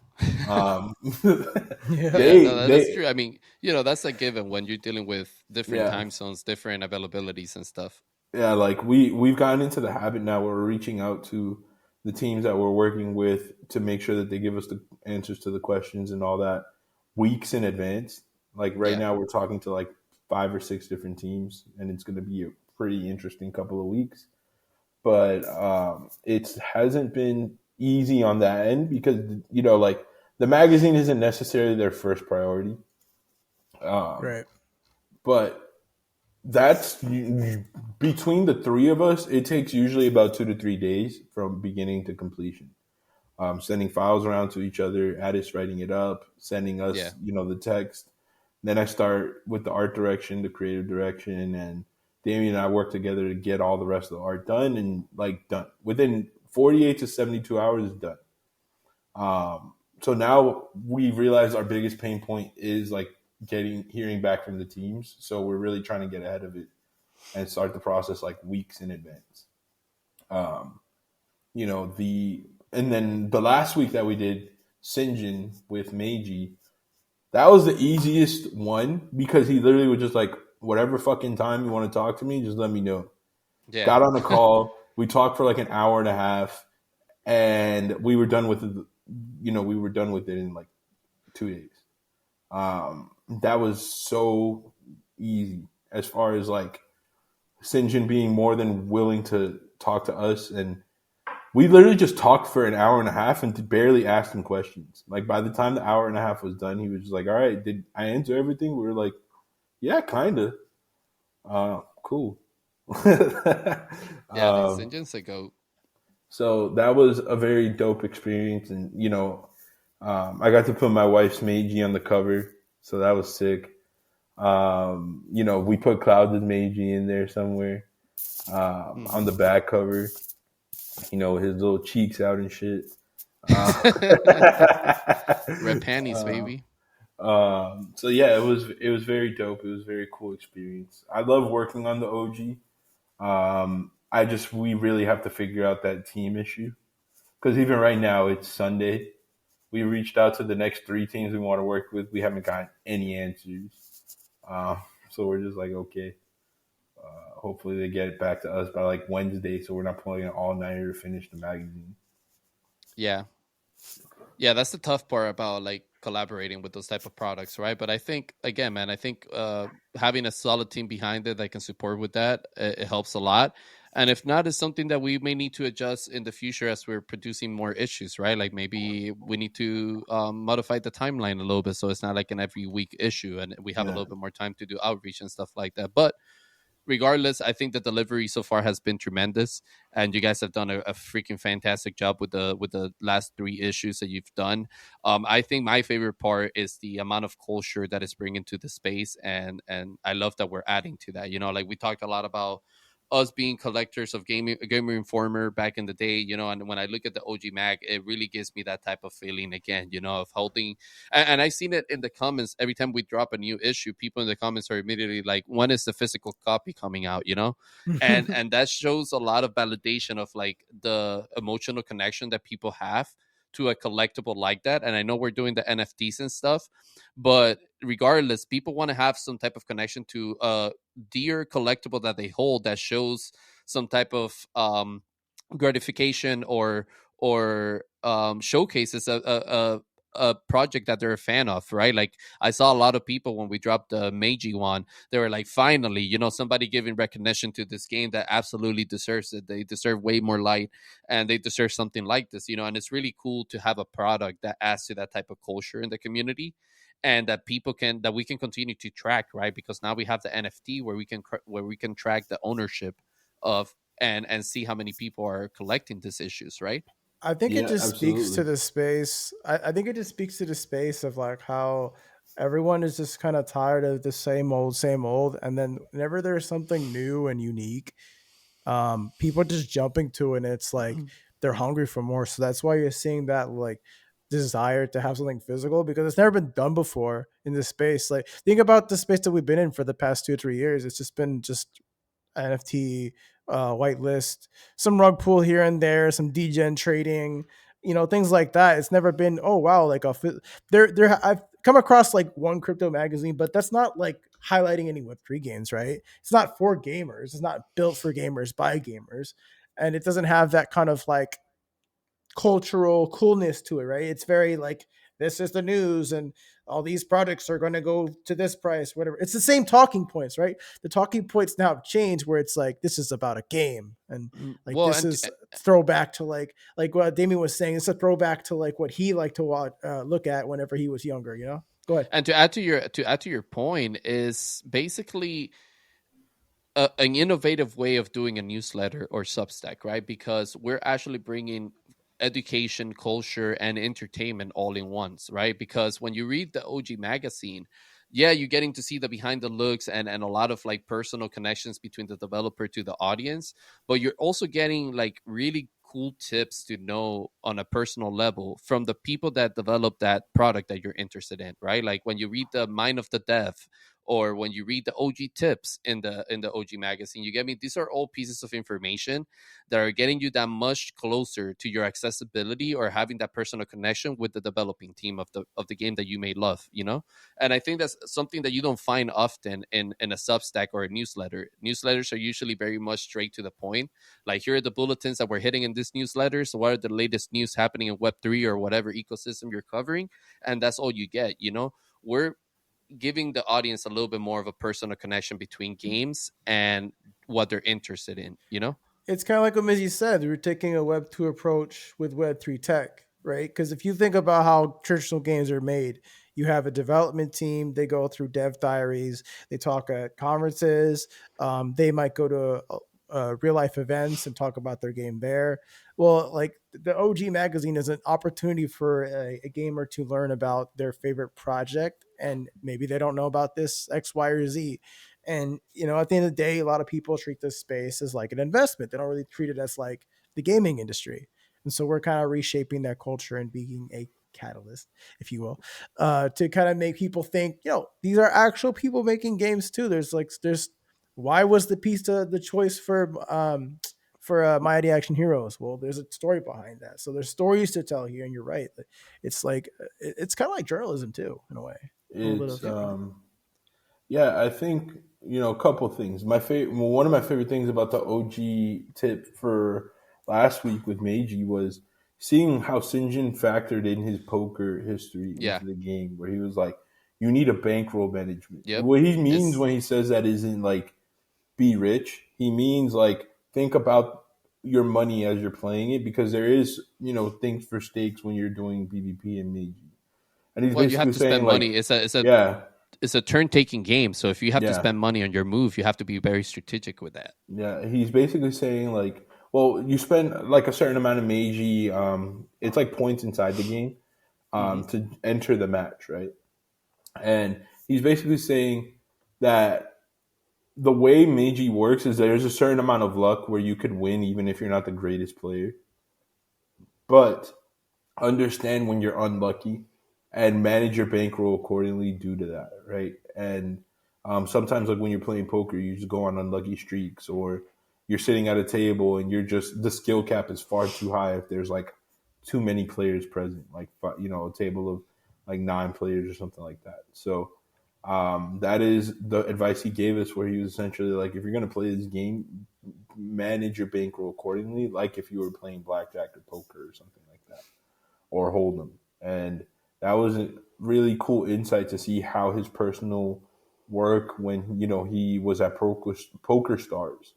They That's true. I mean, that's a given when you're dealing with different yeah time zones, different availabilities and stuff. yeah like we've gotten into the habit now where we're reaching out to the teams that we're working with to make sure that they give us the answers to the questions and all that weeks in advance. Like right Yeah. now we're talking to like 5 or 6 different teams, and it's going to be a pretty interesting couple of weeks. But it hasn't been easy on that end because like the magazine isn't necessarily their first priority. Right. But that's between the three of us. It takes usually about 2 to 3 days from beginning to completion. Sending files around to each other, Addis writing it up, sending us, Yeah. the text. Then I start with the art direction, the creative direction, and Damien and I work together to get all the rest of the art done and like done within 48 to 72 hours is done. So now we realize our biggest pain point is like hearing back from the teams. So we're really trying to get ahead of it and start the process like weeks in advance. And then the last week that we did Sinjin with Meiji, that was the easiest one because he literally was just like, whatever fucking time you want to talk to me, just let me know. Yeah. Got on a call. We talked for like an hour and a half, and we were done with it. We were done with it in like 2 days. That was so easy as far as like Sinjin being more than willing to talk to us, and we literally just talked for an hour and a half and barely asked him questions. Like by the time the hour and a half was done, he was just like, "All right, did I answer everything?" We were like, "Yeah, kind of." Cool. Yeah, St. John's a goat. So that was a very dope experience, and I got to put my wife's Meiji on the cover, so that was sick. We put Cloud's Meiji in there somewhere on the back cover. His little cheeks out and shit. Red panties, baby. So yeah, it was very dope. It was a very cool experience. I love working on the OG. We really have to figure out that team issue because even right now it's Sunday, We reached out to the next three teams we want to work with. We haven't gotten any answers. Uh, so we're just like, okay. Hopefully they get it back to us by like Wednesday, so we're not pulling an all nighter to finish the magazine. Yeah. Yeah, that's the tough part about like collaborating with those type of products, right? But I think again, man, I think having a solid team behind it that can support with that, it helps a lot. And if not, it's something that we may need to adjust in the future as we're producing more issues, right? Like maybe we need to modify the timeline a little bit so it's not like an every week issue, and we have a Yeah, little bit more time to do outreach and stuff like that. But regardless, I think the delivery so far has been tremendous, and you guys have done a freaking fantastic job with the last three issues that you've done. I think my favorite part is the amount of culture that is bringing to the space, and I love that we're adding to that. You know, like we talked a lot about us being collectors of Gamer Informer back in the day, you know, and when I look at the OG Mag, it really gives me that type of feeling again, you know, of holding. And I've seen it in the comments every time we drop a new issue. People in the comments are immediately like, "When is the physical copy coming out?" You know, and that shows a lot of validation of like the emotional connection that people have to a collectible like that. And I know we're doing the NFTs and stuff, but regardless, people want to have some type of connection to a dear collectible that they hold that shows some type of gratification or showcases a project that they're a fan of, right? Like I saw a lot of people when we dropped the Meiji one, they were like, finally, you know, somebody giving recognition to this game that absolutely deserves it. They deserve way more light, and they deserve something like this, you know. And it's really cool to have a product that adds to that type of culture in the community, and that people can that we can continue to track, right? Because now we have the NFT where where we can track the ownership of and see how many people are collecting these issues, right? I think it yeah, just speaks to absolutely. the space. I think it just speaks to the space of like how everyone is just kind of tired of the same old. And then whenever there's something new and unique, people just jumping to it, and it's like they're hungry for more. So that's why you're seeing that like desire to have something physical, because it's never been done before in this space. Like think about the space that we've been in for the past 2 or 3 years. It's just been just NFT, whitelist, some rug pull here and there, some degen trading, things like that. It's never been, oh wow, like there. I've come across like one crypto magazine, but that's not like highlighting any Web3 games, right? It's not for gamers. It's not built for gamers by gamers, and it doesn't have that kind of like cultural coolness to it, right? It's very like, this is the news and all these products are going to go to this price, whatever. It's the same talking points, right? The talking points now have changed where it's like, this is about a game, and like Well, this is throwback to like what Damien was saying. It's a throwback to like what he liked to watch, look at whenever he was younger. Go ahead. and to add to your point is basically an innovative way of doing a newsletter or Substack, right? Because we're actually bringing education, culture, and entertainment all in once, right? Because when you read the OG magazine, yeah, you're getting to see the behind the looks and a lot of like personal connections between the developer to the audience, but you're also getting like really cool tips to know on a personal level from the people that develop that product that you're interested in, right? Like when you read the mind of the dev, or when you read the OG tips in the OG magazine, you get me. These are all pieces of information that are getting you that much closer to your accessibility or having that personal connection with the developing team of the game that you may love, you know. And I think that's something that you don't find often in a Substack or a newsletter. Newsletters are usually very much straight to the point. Like, here are the bulletins that we're hitting in this newsletter. So what are the latest news happening in Web3 or whatever ecosystem you're covering, and that's all you get. You know, we're giving the audience a little bit more of a personal connection between games and what they're interested in, you know? It's kind of like what Mizzy said. We're taking a Web 2 approach with Web 3 tech, right? Because if you think about how traditional games are made, you have a development team, they go through dev diaries, they talk at conferences, they might go to real life events and talk about their game there. Well, like the OG magazine is an opportunity for a gamer to learn about their favorite project, and maybe they don't know about this X, Y, or Z. And at the end of the day, a lot of people treat this space as like an investment. They don't really treat it as like the gaming industry. And so we're kind of reshaping that culture and being a catalyst, if you will, to kind of make people think, these are actual people making games too. There's why was the pizza the choice for Mighty Action Heroes. Well, there's a story behind that. So there's stories to tell here, and you're right. It's like it's kind of like journalism too, in a way. A little bit It's of yeah, I think a couple things. One of my favorite things about the OG tip for last week with Meiji was seeing how Sinjin factored in his poker history Yeah. into the game, where he was like, "You need a bankroll management." Yep. What he means It's when he says that isn't like be rich. He means like think about your money as you're playing it, because there is things for stakes when you're doing BBP and Meiji. And he's well, you have basically to spend saying money. like, It's a yeah, it's a turn taking game. So if you have to yeah. spend money on your move, you have to be very strategic with that. Yeah, he's basically saying like, well, you spend like a certain amount of Meiji. It's like points inside the game Hmm. to enter the match, right? And he's basically saying that the way Meiji works is there's a certain amount of luck where you could win even if you're not the greatest player, but understand when you're unlucky and manage your bankroll accordingly due to that, right? And sometimes, like when you're playing poker, you just go on unlucky streaks, or you're sitting at a table and you're just the skill cap is far too high if there's like too many players present, like a table of like 9 players or something like that. So that is the advice he gave us, where he was essentially like, if you're going to play this game, manage your bankroll accordingly, like if you were playing blackjack or poker or something like that, or Hold'em. And that was a really cool insight to see how his personal work when he was at Poker Stars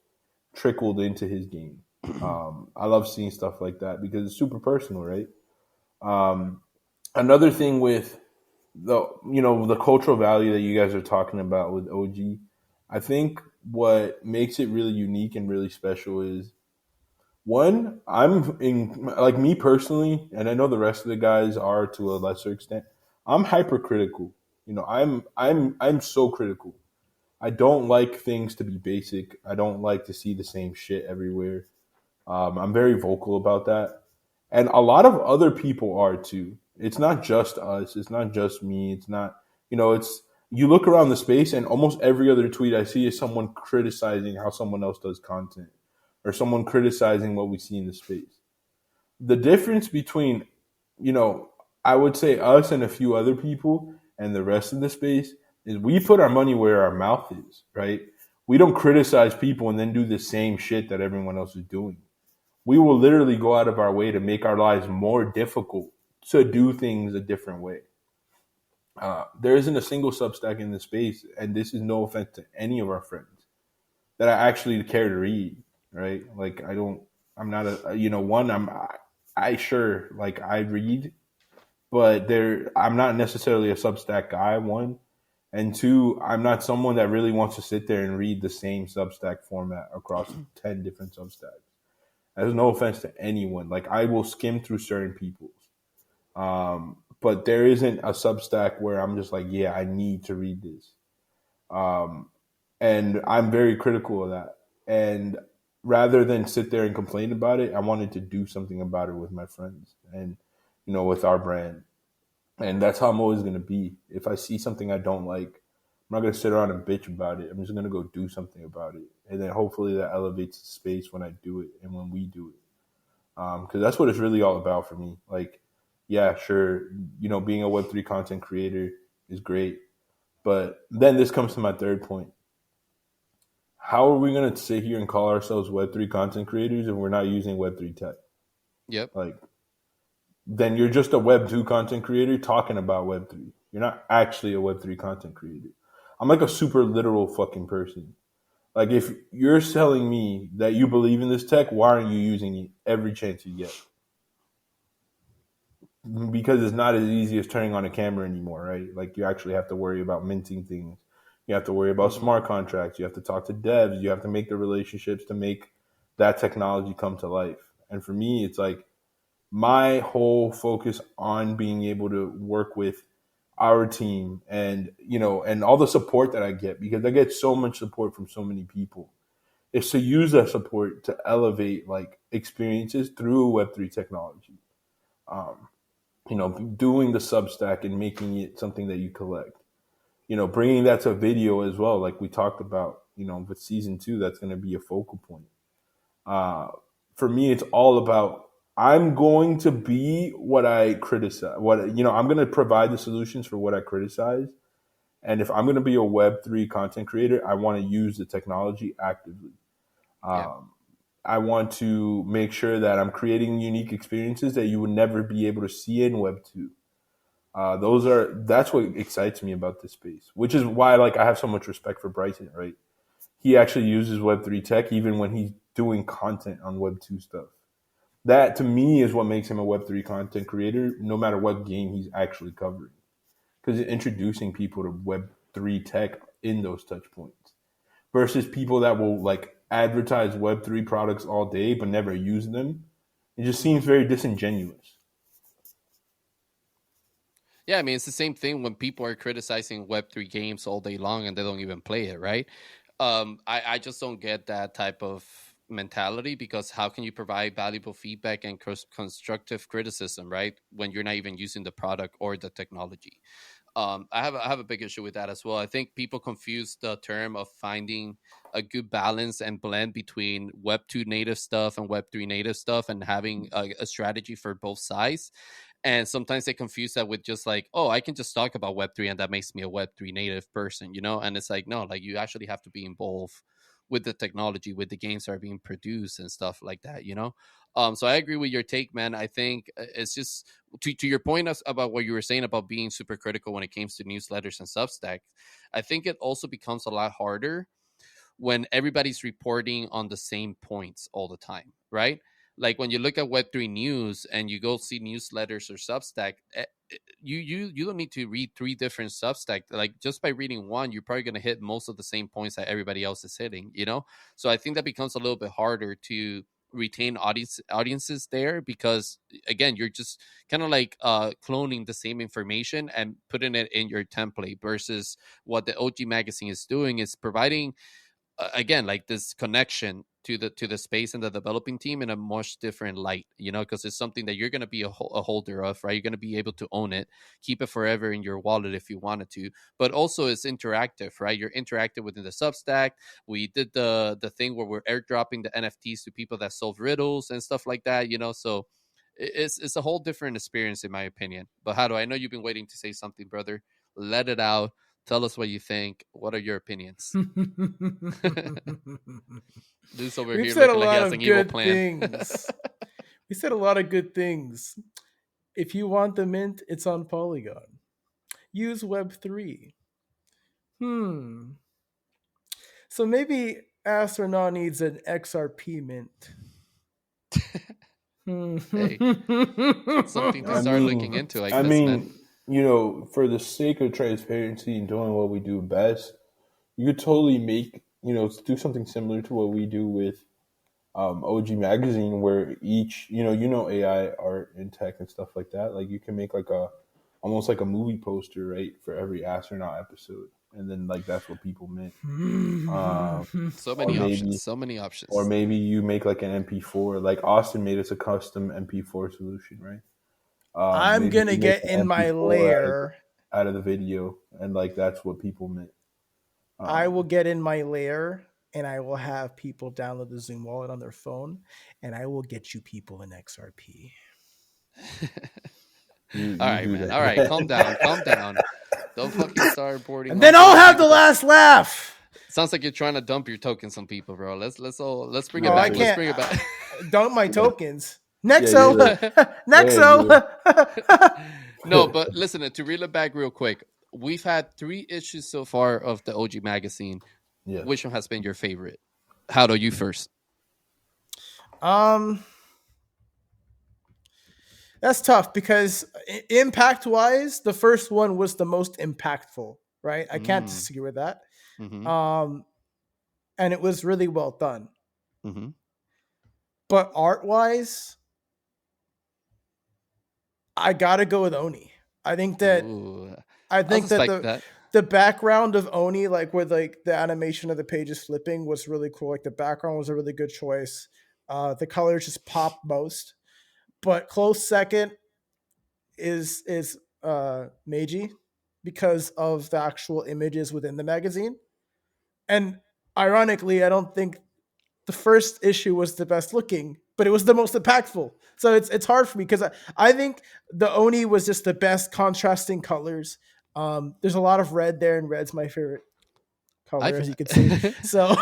trickled into his game. I love seeing stuff like that because it's super personal, right? Um, Another thing with the cultural value that you guys are talking about with OG, I think what makes it really unique and really special is, one, I'm in, like, me personally, and I know the rest of the guys are to a lesser extent. I'm hypercritical. I'm so critical. I don't like things to be basic. I don't like to see the same shit everywhere. I'm very vocal about that, and a lot of other people are too. It's not just us. It's not just me. It's not. It's, you look around the space, and almost every other tweet I see is someone criticizing how someone else does content, or someone criticizing what we see in the space. The difference between, you know, I would say us and a few other people and the rest of the space is we put our money where our mouth is, right? We don't criticize people and then do the same shit that everyone else is doing. We will literally go out of our way to make our lives more difficult to do things a different way. There isn't a single Substack in the space, and this is no offense to any of our friends, that I actually care to read, right? Like I'm not one, I sure, like, I read, but I'm not necessarily a Substack guy, one. And two, I'm not someone that really wants to sit there and read the same Substack format across 10 different Substacks. There's no offense to anyone. Like, I will skim through certain people's. But there isn't a Substack where I'm just like, yeah, I need to read this. And I'm very critical of that. And rather than sit there and complain about it, I wanted to do something about it with my friends and, with our brand. And that's how I'm always going to be. If I see something I don't like, I'm not going to sit around and bitch about it. I'm just going to go do something about it. And then hopefully that elevates the space when I do it and when we do it. Because that's what it's really all about for me. Like, yeah, sure, being a Web3 content creator is great. But then this comes to my third point. How are we going to sit here and call ourselves Web3 content creators if we're not using Web3 tech? Yep. Like, then you're just a Web2 content creator talking about Web3. You're not actually a Web3 content creator. I'm like a super literal fucking person. Like, if you're telling me that you believe in this tech, why aren't you using it every chance you get? Because it's not as easy as turning on a camera anymore, right? Like, you actually have to worry about minting things. You have to worry about smart contracts. You have to talk to devs. You have to make the relationships to make that technology come to life. And for me, it's like my whole focus on being able to work with our team and, and all the support that I get, because I get so much support from so many people, is to use that support to elevate like experiences through Web3 technology. Doing the Substack and making it something that you collect, bringing that to video as well. Like we talked about, with season 2, that's going to be a focal point. Uh, for me, it's all about I'm going to be what I criticize. What I'm going to provide the solutions for what I criticize. And if I'm going to be a Web3 content creator, I want to use the technology actively. Yeah. Um, I want to make sure that I'm creating unique experiences that you would never be able to see in Web2. That's what excites me about this space, which is why like I have so much respect for Bryson. Right, he actually uses Web3 tech even when he's doing content on Web2 stuff. That to me is what makes him a Web3 content creator, no matter what game he's actually covering, because it's introducing people to Web3 tech in those touch points versus people that will like advertise Web3 products all day but never use them. It just seems very disingenuous. Yeah, I mean, it's the same thing when people are criticizing Web3 games all day long and they don't even play it, right? I just don't get that type of mentality because how can you provide valuable feedback and constructive criticism, right? When you're not even using the product or the technology. I have a big issue with that as well. I think people confuse the term of finding a good balance and blend between Web2 native stuff and Web3 native stuff and having a strategy for both sides. And sometimes they confuse that with just like, oh, I can just talk about Web3 and that makes me a Web3 native person, you know? And it's like, no, like you actually have to be involved with the technology, with the games that are being produced and stuff like that, you know? So I agree with your take, man. I think it's just to your point about what you were saying about being super critical when it comes to newsletters and Substack. I think it also becomes a lot harder when everybody's reporting on the same points all the time, right? Like when you look at Web3 news and you go see newsletters or Substack, you don't need to read three different Substack. Like just by reading one, you're probably going to hit most of the same points that everybody else is hitting, you know? So I think that becomes a little bit harder to retain audiences there because again you're just kind of like cloning the same information and putting it in your template versus what the OG magazine is doing is providing again like this connection to the space and the developing team in a much different light, you know, because it's something that you're going to be a holder of, right? You're going to be able to own it, keep it forever in your wallet if you wanted to, but also it's interactive, right? You're interactive within the Substack. We did the thing where we're airdropping the NFTs to people that solve riddles and stuff like that, you know. So it's a whole different experience in my opinion. But how do I know you've been waiting to say something, brother? Let it out. Tell us what you think. What are your opinions? This over We've here said a looking like he lot has an of evil good plan. things. We said a lot of good things. If you want the mint, it's on Polygon. Use Web3. Hmm. So maybe Astronaut needs an XRP mint. Hmm. Hey, something to I start looking mean, into, I I guess, man. mean, for the sake of transparency and doing what we do best, you could totally make, do something similar to what we do with OG Magazine, where each, AI art and tech and stuff like that. Like you can make like almost like a movie poster, right, for every astronaut episode, and then like that's what people meant. So Or many options. maybe, So many or options. maybe you make like an MP4. Like Austin made us a custom MP4 solution, right? I'm Maybe gonna you make get an in my MP4 lair. out of the video, and like that's what people meant. I will Um, get in my lair and I will have people download the Zoom wallet on their phone and I will get you people in XRP. you All you right, do man. All right, calm that. down. Calm down. Don't fucking start boarding And on then I'll have the people. last laugh. Sounds like you're trying to dump your tokens on people, bro. Let's bring it Oh, I back. Yeah, Let's can't bring it back. dunk my yeah, tokens. yeah, yeah, Nexo, yeah, yeah, Nexo. No, but listen, to reel it back real quick, we've had 3 issues so far of the OG magazine. yes. Which one has been your favorite? How do you first? um, that's tough because impact wise, the first one was the most impactful, right? I can't Mm, disagree with that. mm-hmm, Um, and it was really well done. mm-hmm. But art wise, I gotta go with Oni. I think that Ooh, I I was think that expecting the that. the background of Oni, like with like the animation of the pages flipping, was really cool. Like the background was a really good choice. The colors just pop most, but close second is Meiji because of the actual images within the magazine. And ironically, I don't think the first issue was the best looking, but it was the most impactful. So it's hard for me because I think the Oni was just the best contrasting colors. There's a lot of red there, and red's my favorite color, I've as you can see. So,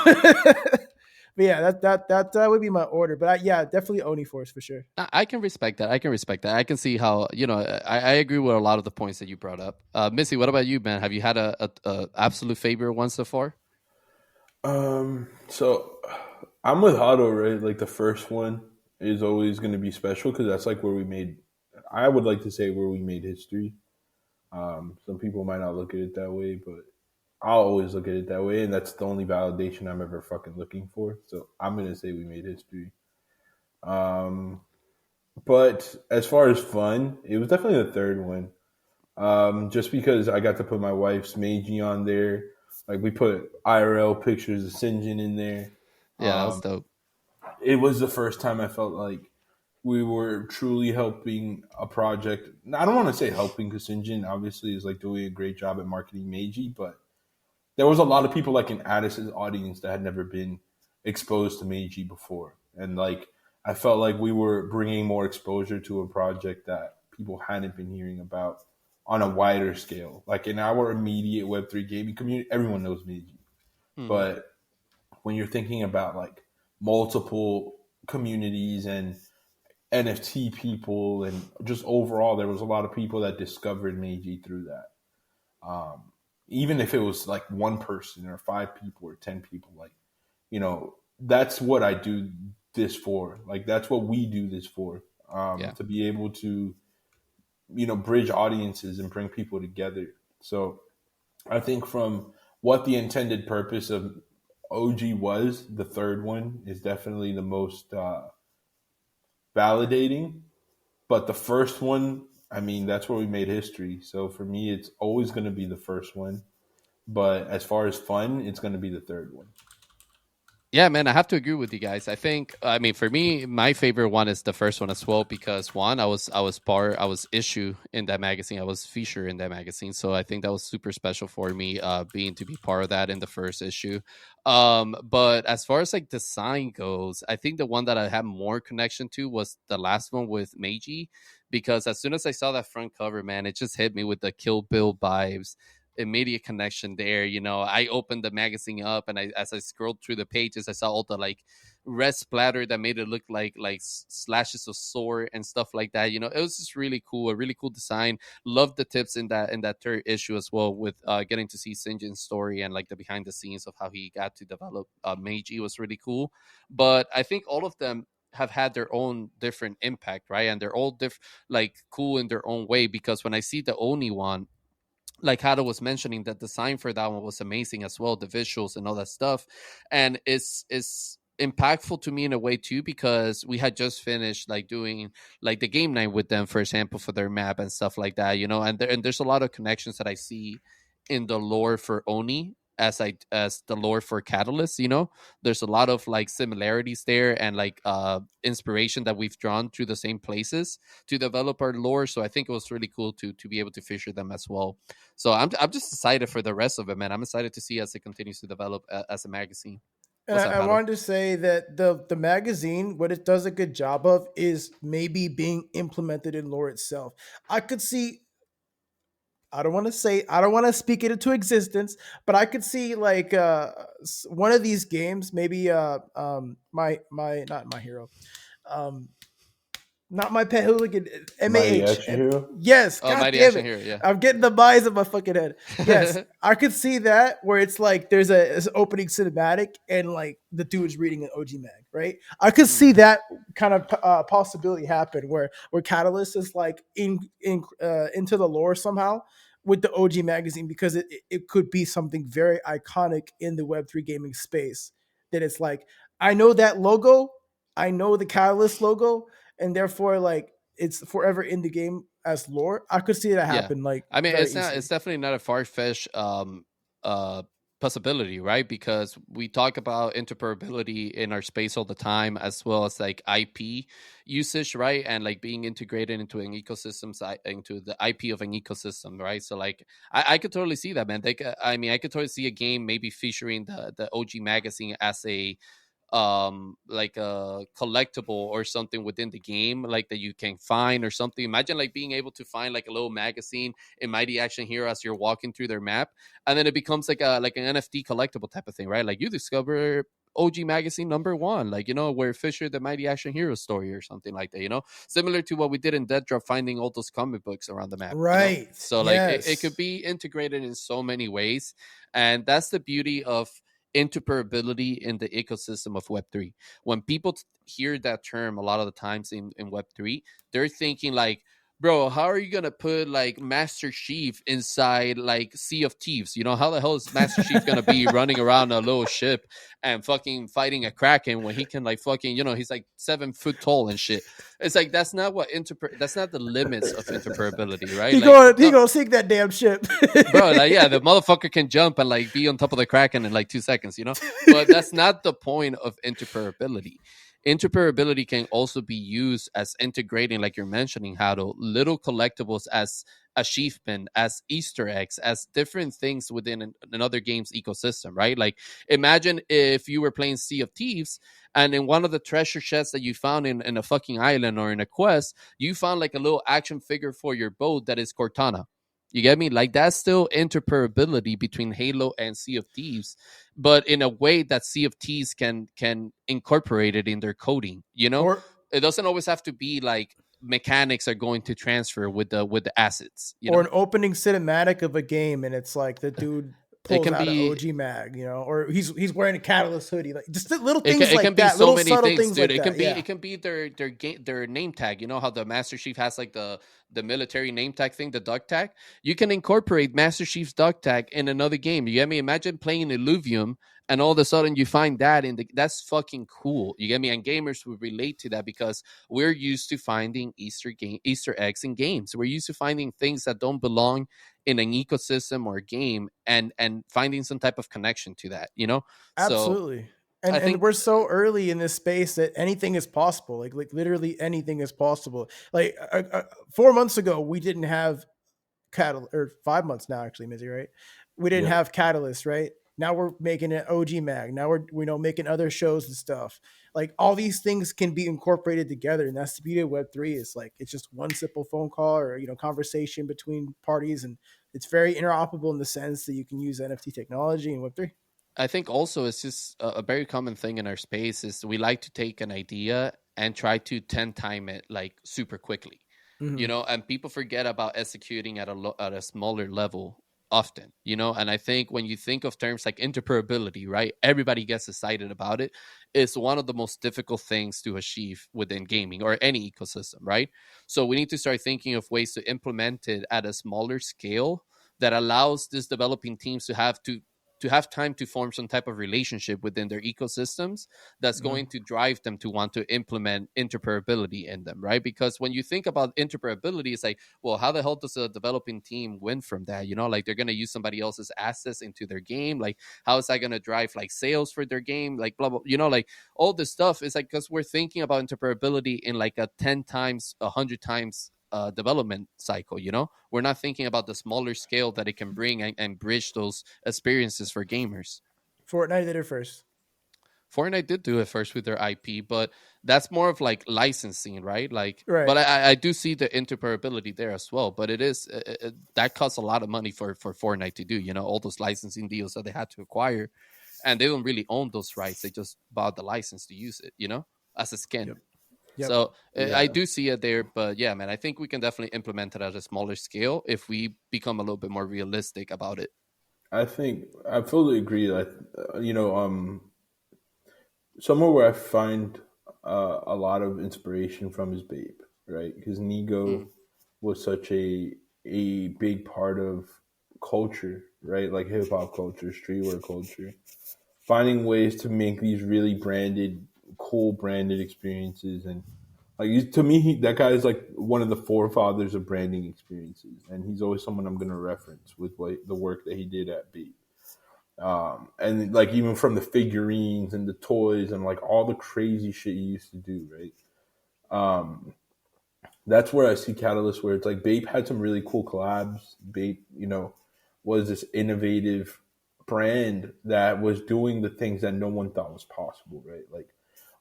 but yeah, that would be my order. But yeah, definitely Oni Force for sure. I can respect that. I can respect that. I can see how, I agree with a lot of the points that you brought up. Missy, what about you, man? Have you had a absolute favorite one so far? So I'm with Hado, right? Like the first one is always going to be special because that's like where we made. I would like to say where we made history. Some people might not look at it that way, but I'll always look at it that way, and that's the only validation I'm ever fucking looking for. So I'm gonna say we made history. Um, but as far as fun, it was definitely the third one. Just because I got to put my wife's Meiji on there. Like we put IRL pictures of Sinjin in there. Yeah, that was Um, dope. it was the first time I felt like we were truly helping a project. I don't want to say helping because Sinjin obviously is like doing a great job at marketing Meiji, but there was a lot of people like in Addis's audience that had never been exposed to Meiji before. And like I felt like we were bringing more exposure to a project that people hadn't been hearing about on a wider scale. Like in our immediate Web3 gaming community, everyone knows Meiji. Hmm. But when you're thinking about like multiple communities and NFT people and just overall, there was a lot of people that discovered Meiji through that. Um, Even if it was like one person or five people or 10 people, like, that's what I do this for. Like, that's what we do this for, Yeah. to be able to, bridge audiences and bring people together. So I think from what the intended purpose of OG was, the third one is definitely the most validating. But the first one, I mean, that's where we made history. So for me, it's always going to be the first one. But as far as fun, it's going to be the third one. Yeah, man, I have to agree with you guys. I mean, for me, my favorite one is the first one as well because one, I was issue in that magazine, I was featured in that magazine, so I think that was super special for me, being to be part of that in the first issue. But as far as like design goes, I think the one that I had more connection to was the last one with Meiji, because as soon as I saw that front cover, man, it just hit me with the Kill Bill vibes, immediate connection there. I opened the magazine up, and as I scrolled through the pages, I saw all the like red splatter that made it look like slashes of sword and stuff like that. It was just really cool, a really cool design. Loved the tips in that third issue as well, with getting to see Sinjin's story and like the behind the scenes of how he got to develop Meiji was really cool. But I think all of them have had their own different impact, right? And they're all like cool in their own way, because when I see the Oni one, like Hado was mentioning, that design for that one was amazing as well, the visuals and all that stuff. And it's impactful to me in a way too, because we had just finished like doing like the game night with them, for example, for their map and stuff like that, and there's a lot of connections that I see in the lore for Oni as the lore for Catalyst. There's a lot of like similarities there, and like inspiration that we've drawn through the same places to develop our lore. So I think it was really cool to be able to feature them as well. So I'm just excited for the rest of it, man. I'm excited to see as it continues to develop as a magazine. And What's up, I Hado? wanted to say that the magazine, what it does a good job of is maybe being implemented in lore itself. I could see. I don't want to speak it into existence, but I could see like one of these games, maybe my not my hero, um not my pet hooligan, Mighty MAH. Action Hero? Yes, Oh, god Mighty damn Action it. Hero, yeah. I'm getting the buys in my fucking head. Yes, I could see that where it's like there's an opening cinematic and like the dude's reading an OG mag, right? I could see Mm, that kind of possibility happen where Catalyst is like into the lore somehow with the OG magazine, because it could be something very iconic in the Web3 gaming space. That it's like, I know that logo, I know the Catalyst logo, and therefore like it's forever in the game as lore. I could see that yeah. happen like I mean, very it's easily. definitely not a far-fetched uh possibility, right? Because we talk about interoperability in our space all the time, as well as like IP usage, right? And like being integrated into an ecosystem, into the IP of an ecosystem, right? So like I could totally see that, man. I mean, I could totally see a game maybe featuring the OG magazine as like a collectible or something within the game, like that you can find or something. Imagine like being able to find like a little magazine in Mighty Action Hero as you're walking through their map, and then it becomes like an NFT collectible type of thing, right? Like you discover OG magazine #1, like, you know, where Fisher the Mighty Action Hero story or something like that, you know, similar to what we did in Dead Drop, finding all those comic books around the map, you know. Right. So like it could Yes. be integrated in so many ways, and that's the beauty of interoperability in the ecosystem of Web3. When people hear that term a lot of the times in Web3, they're thinking like, bro, how are you gonna put like Master Chief inside like Sea of Thieves? You know, how the hell is Master Chief gonna be running around a little ship and fucking fighting a kraken when he can like fucking, you know, he's like 7 foot tall and shit? It's like that's not what that's not the limits of interoperability, right? Like He no, gonna sink that damn ship. bro, like yeah, the motherfucker can jump and like be on top of the kraken in like 2 seconds, you know. But that's not the point of interoperability. Interoperability can also be used as integrating, like you're mentioning, how to little collectibles as achievement, as Easter eggs, as different things within another game's ecosystem, right? Like imagine if you were playing Sea of Thieves and in one of the treasure chests that you found in a fucking island or in a quest, you found like a little action figure for your boat that is Cortana. You get me? Like that's still interoperability between Halo and Sea of Thieves, but in a way that Sea of Thieves can incorporate it in their coding. You know, or it doesn't always have to be like mechanics are going to transfer with the assets. You or know, an opening cinematic of a game, and it's like the dude it pulls can out an be OG mag, you know, or he's wearing a Catalyst hoodie, like just the little things it can like be that, so little many subtle things, things dude. like that. Yeah, It can be their game, their name tag. You know how the Master Chief has like the military name tag thing, the duck tag. You can incorporate Master Chief's duck tag in another game. You get me? Imagine playing Illuvium and all of a sudden you find that in the that's fucking cool. You get me? And gamers would relate to that because we're used to finding Easter eggs in games. We're used to finding things that don't belong in an ecosystem or a game and finding some type of connection to that, you know? So absolutely. I And think we're so early in this space that anything is possible. Like literally anything is possible. Like 4 months ago, we didn't have Catalyst, or 5 months now, actually, Mizzy, right? We didn't Yep. have Catalyst, right? Now we're making an OG mag. Now we're making other shows and stuff. Like all these things can be incorporated together, and that's the beauty of Web3. Is like it's just one simple phone call or conversation between parties, and it's very interoperable in the sense that you can use NFT technology in Web3. I think also it's just a very common thing in our space is we like to take an idea and try to 10 time it like super quickly, you Mm-hmm. know, and people forget about executing at at a smaller level often, you know. And I think when you think of terms like interoperability, right, everybody gets excited about it. It's one of the most difficult things to achieve within gaming or any ecosystem, right? So we need to start thinking of ways to implement it at a smaller scale that allows these developing teams to have time to form some type of relationship within their ecosystems that's Mm-hmm. going to drive them to want to implement interoperability in them, right? Because when you think about interoperability, it's like, well, how the hell does a developing team win from that? You know, like they're going to use somebody else's assets into their game. Like, how is that going to drive like sales for their game? Like, blah, blah, you know, like all this stuff is like, because we're thinking about interoperability in like a 10 times, 100 times development cycle. You know, we're not thinking about the smaller scale that it can bring and bridge those experiences for gamers. Fortnite did it first, Fortnite did do it first with their IP, but that's more of like licensing, right? Like, right? but I do see the interoperability there as well. But it is that costs a lot of money for Fortnite to do. You know, all those licensing deals that they had to acquire, and they don't really own those rights. They just bought the license to use it. You know, as a skin. Yep. Yep. So I Yeah. do see it there, but yeah, man, I think we can definitely implement it at a smaller scale if we become a little bit more realistic about it. I think I fully agree. Like, somewhere where I find a lot of inspiration from is Babe, right? Because Nigo Mm. was such a big part of culture, right? Like hip hop culture, streetwear culture. Finding ways to make these really branded, cool branded experiences, and like to me, that guy is like one of the forefathers of branding experiences, and he's always someone I'm going to reference with like the work that he did at Babe. And like even from the figurines and the toys and like all the crazy shit you used to do, right? Um, that's where I see Catalyst, where it's like Bape had some really cool collabs. Bape, was this innovative brand that was doing the things that no one thought was possible, right? Like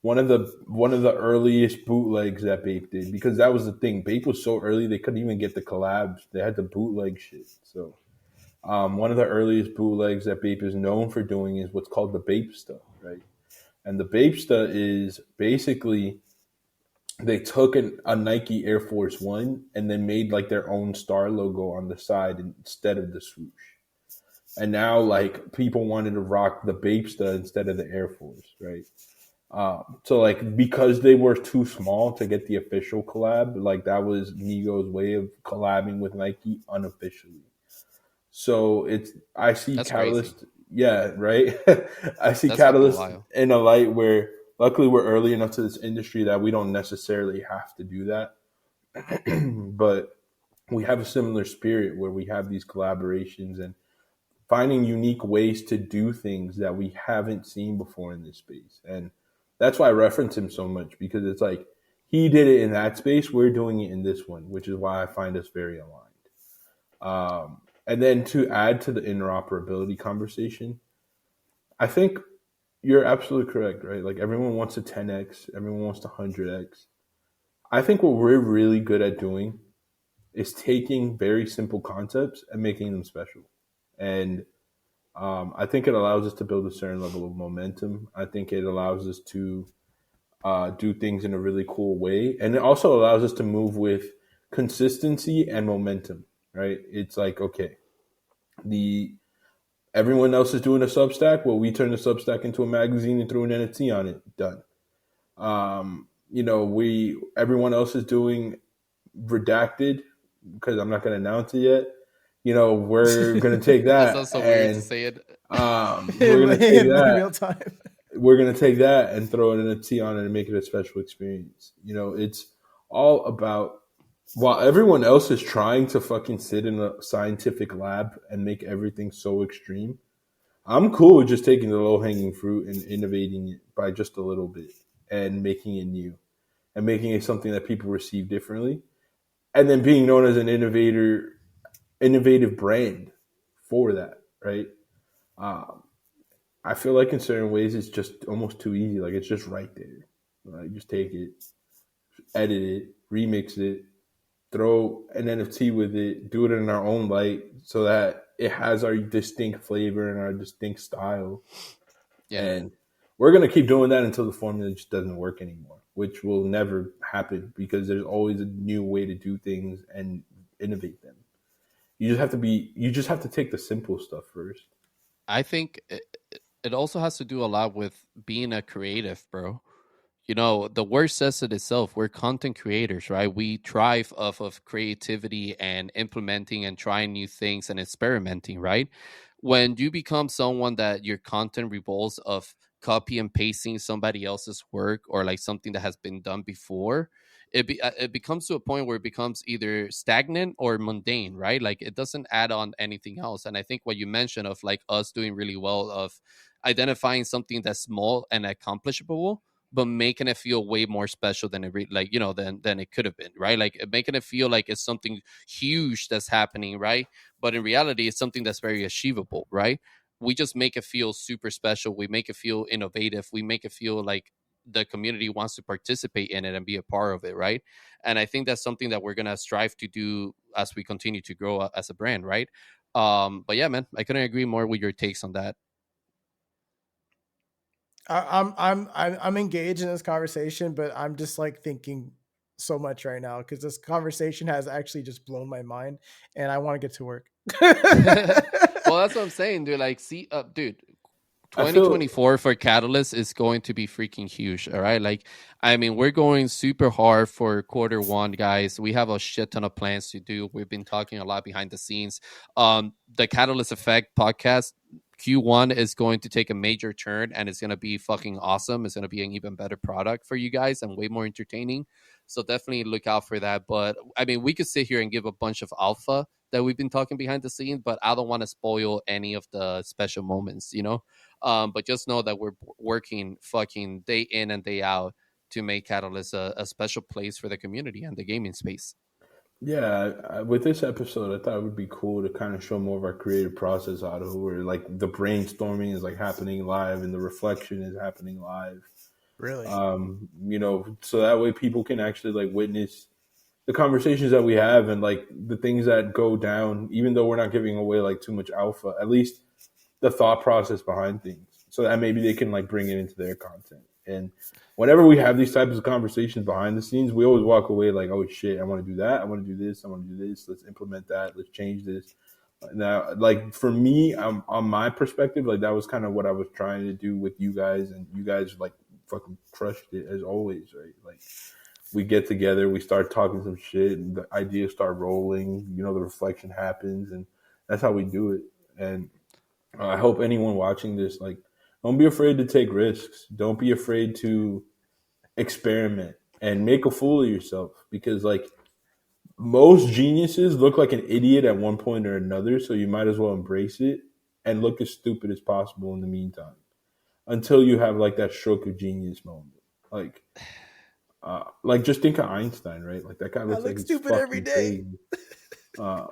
one of the earliest bootlegs that Bape did, because that was the thing. Bape was so early they couldn't even get the collabs. They had to bootleg shit. So one of the earliest bootlegs that Bape is known for doing is what's called the Bapesta, right? And the Bapesta is basically they took a Nike Air Force One and then made like their own star logo on the side instead of the swoosh. And now like people wanted to rock the Bapesta instead of the Air Force, right? So like because they were too small to get the official collab, like that was Nigo's way of collabing with Nike unofficially. So it's I see That's crazy. Catalyst, yeah, right. I see That's fucking Catalyst wild. in a light where luckily we're early enough to this industry that we don't necessarily have to do that, but we have a similar spirit where we have these collaborations and finding unique ways to do things that we haven't seen before in this space. And that's why I reference him so much because it's like he did it in that space, we're doing it in this one, which is why I find us very aligned. And then to add to the interoperability conversation, I think you're absolutely correct, right? Like everyone wants a 10x, everyone wants to 100x. I think what we're really good at doing is taking very simple concepts and making them special. And I think it allows us to build a certain level of momentum. I think it allows us to do things in a really cool way. And it also allows us to move with consistency and momentum, right? It's like, okay, the everyone else is doing a Substack. Well, we turn the Substack into a magazine and throw an NFT on it. Done. We everyone else is doing redacted because I'm not going to announce it yet. We're going to take That that sounds so weird to and say it. we're going to take in real that. time. We're going to take that and throw an NFT on it and make it a special experience. It's all about while everyone else is trying to fucking sit in a scientific lab and make everything so extreme, I'm cool with just taking the low hanging fruit and innovating it by just a little bit and making it new and making it something that people receive differently. And then being known as an innovative brand for that, right? Um, I feel like in certain ways it's just almost too easy. Like it's just right there. Like just take it, edit it, remix it, throw an NFT with it, do it in our own light so that it has our distinct flavor and our distinct style. Yeah. And we're going to keep doing that until the formula just doesn't work anymore, which will never happen because there's always a new way to do things and innovate them. You just have to take the simple stuff first. I think it also has to do a lot with being a creative, bro. The word says it itself. We're content creators, right? We thrive off of creativity and implementing and trying new things and experimenting, right? When you become someone that your content revolves of copy and pasting somebody else's work or like something that has been done before, it becomes to a point where it becomes either stagnant or mundane, right? Like it doesn't add on anything else. And I think what you mentioned of like us doing really well of identifying something that's small and accomplishable but making it feel way more special than than it could have been, right? Like making it feel like it's something huge that's happening, right? But in reality it's something that's very achievable, right? We just make it feel super special, we make it feel innovative, we make it feel like the community wants to participate in it and be a part of it, right? And I think that's something that we're going to strive to do as we continue to grow as a brand, right? But yeah, man, I couldn't agree more with your takes on that. I'm engaged in this conversation, but I'm just like thinking so much right now because this conversation has actually just blown my mind, and I want to get to work. Well, that's what I'm saying, dude. Like, see, dude, I feel 2024 for Catalyst is going to be freaking huge. All right. Like, I mean, we're going super hard for quarter 1, guys. We have a shit ton of plans to do. We've been talking a lot behind the scenes. The Catalyst Effect podcast. Q1 is going to take a major turn and it's going to be fucking awesome. It's going to be an even better product for you guys and way more entertaining. So definitely look out for that. But I mean, we could sit here and give a bunch of alpha that we've been talking behind the scenes, but I don't want to spoil any of the special moments, but just know that we're working fucking day in and day out to make Catalyst a special place for the community and the gaming space. Yeah, with this episode, I thought it would be cool to kind of show more of our creative process out of it, where like the brainstorming is like happening live and the reflection is happening live. Really? So that way people can actually like witness the conversations that we have and like the things that go down, even though we're not giving away like too much alpha, at least the thought process behind things, so that maybe they can like bring it into their content. And whenever we have these types of conversations behind the scenes, we always walk away like, oh shit, I want to do that, I want to do this, I want to do this, let's implement that, let's change this. Now, like for me, on my perspective, like that was kind of what I was trying to do with you guys, and you guys like fucking crushed it as always, right? Like we get together, we start talking some shit, and the ideas start rolling. The reflection happens, and that's how we do it. And I hope anyone watching this, like, don't be afraid to take risks. Don't be afraid to experiment and make a fool of yourself, because, like, most geniuses look like an idiot at one point or another. So you might as well embrace it and look as stupid as possible in the meantime until you have like that stroke of genius moment. Like, just think of Einstein, right? Like that guy I looks like look he's stupid every fucking day. crazy. Uh,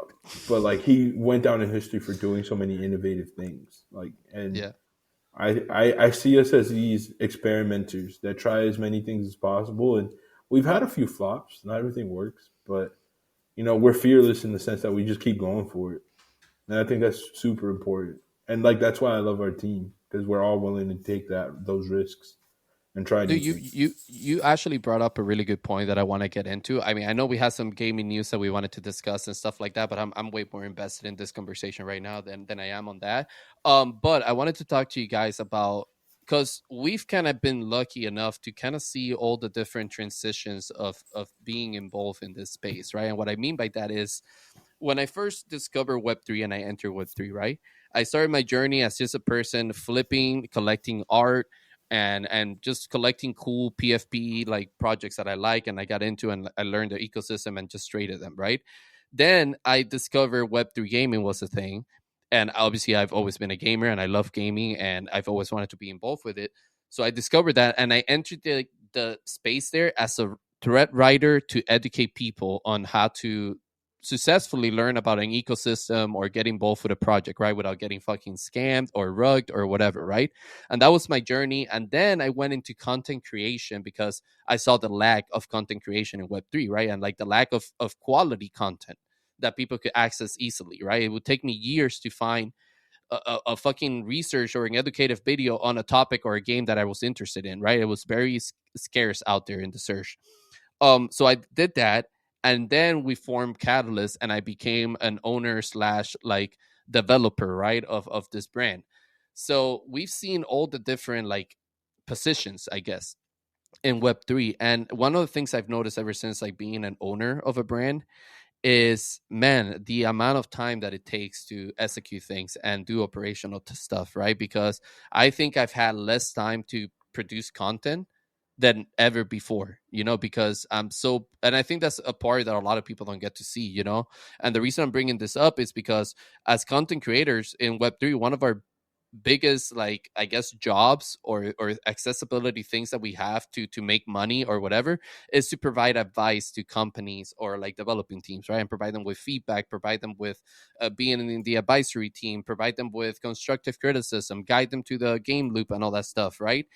but like he went down in history for doing so many innovative things. Like, and Yeah. I see us as these experimenters that try as many things as possible, and we've had a few flops. Not everything works, but we're fearless in the sense that we just keep going for it, and I think that's super important. And like that's why I love our team, because we're all willing to take those risks and try new Dude, you things. you you actually brought up a really good point that I want to get into. I mean, I know we had some gaming news that we wanted to discuss and stuff like that, but I'm way more invested in this conversation right now than I am on that. But I wanted to talk to you guys about, because we've kind of been lucky enough to kind of see all the different transitions of being involved in this space, right? And what I mean by that is, when I first discovered Web3 and I entered Web3, right? I started my journey as just a person flipping, collecting art, and just collecting cool PFP like projects that I like and I got into, and I learned the ecosystem and just traded them, right? Then I discovered Web3 gaming was a thing. And obviously I've always been a gamer and I love gaming and I've always wanted to be involved with it. So I discovered that and I entered the space there as a threat writer to educate people on how to successfully learn about an ecosystem or get involved with a project, right? Without getting fucking scammed or rugged or whatever, right? And that was my journey. And then I went into content creation because I saw the lack of content creation in Web3, right? And like the lack of quality content that people could access easily, right? It would take me years to find a fucking research or an educative video on a topic or a game that I was interested in, right? It was very scarce out there in the search. So I did that, and then we formed Catalyst, and I became an owner slash like developer, right, of this brand. So we've seen all the different like positions, I guess, in Web3. And one of the things I've noticed ever since like being an owner of a brand is, man, the amount of time that it takes to execute things and do operational stuff, right? Because I think I've had less time to produce content than ever before, because I'm so, and I think that's a part that a lot of people don't get to see, and the reason I'm bringing this up is because as content creators in Web3, one of our biggest, like, I guess, jobs or accessibility things that we have to make money or whatever is to provide advice to companies or like developing teams, right? And provide them with feedback, provide them with being in the advisory team, provide them with constructive criticism, guide them to the game loop and all that stuff, right?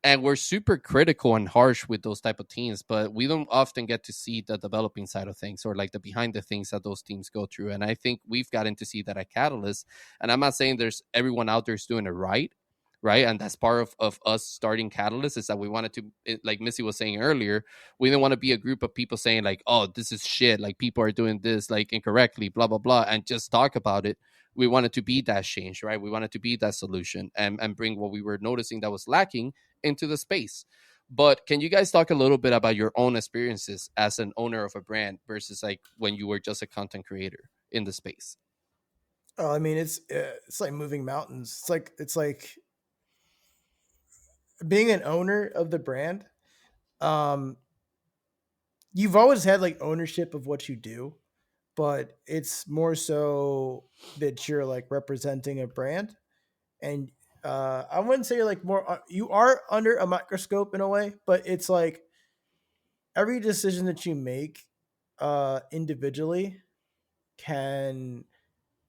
And we're super critical and harsh with those type of teams, but we don't often get to see the developing side of things or like the behind the things that those teams go through. And I think we've gotten to see that at Catalyst. And I'm not saying there's everyone out there is doing it right, and that's part of us starting Catalyst, is that we wanted to, like Missy was saying earlier, we didn't want to be a group of people saying like, oh, this is shit, like people are doing this like incorrectly, blah blah blah, and just talk about it. We wanted to be that change, right? We wanted to be that solution, and bring what we were noticing that was lacking into the space. But can you guys talk a little bit about your own experiences as an owner of a brand versus like when you were just a content creator in the space? Oh, I mean, it's like moving mountains. It's like being an owner of the brand. Um, you've always had like ownership of what you do, but it's more so that you're like representing a brand, and I wouldn't say you're like more. You are under a microscope in a way, but it's like every decision that you make. individually can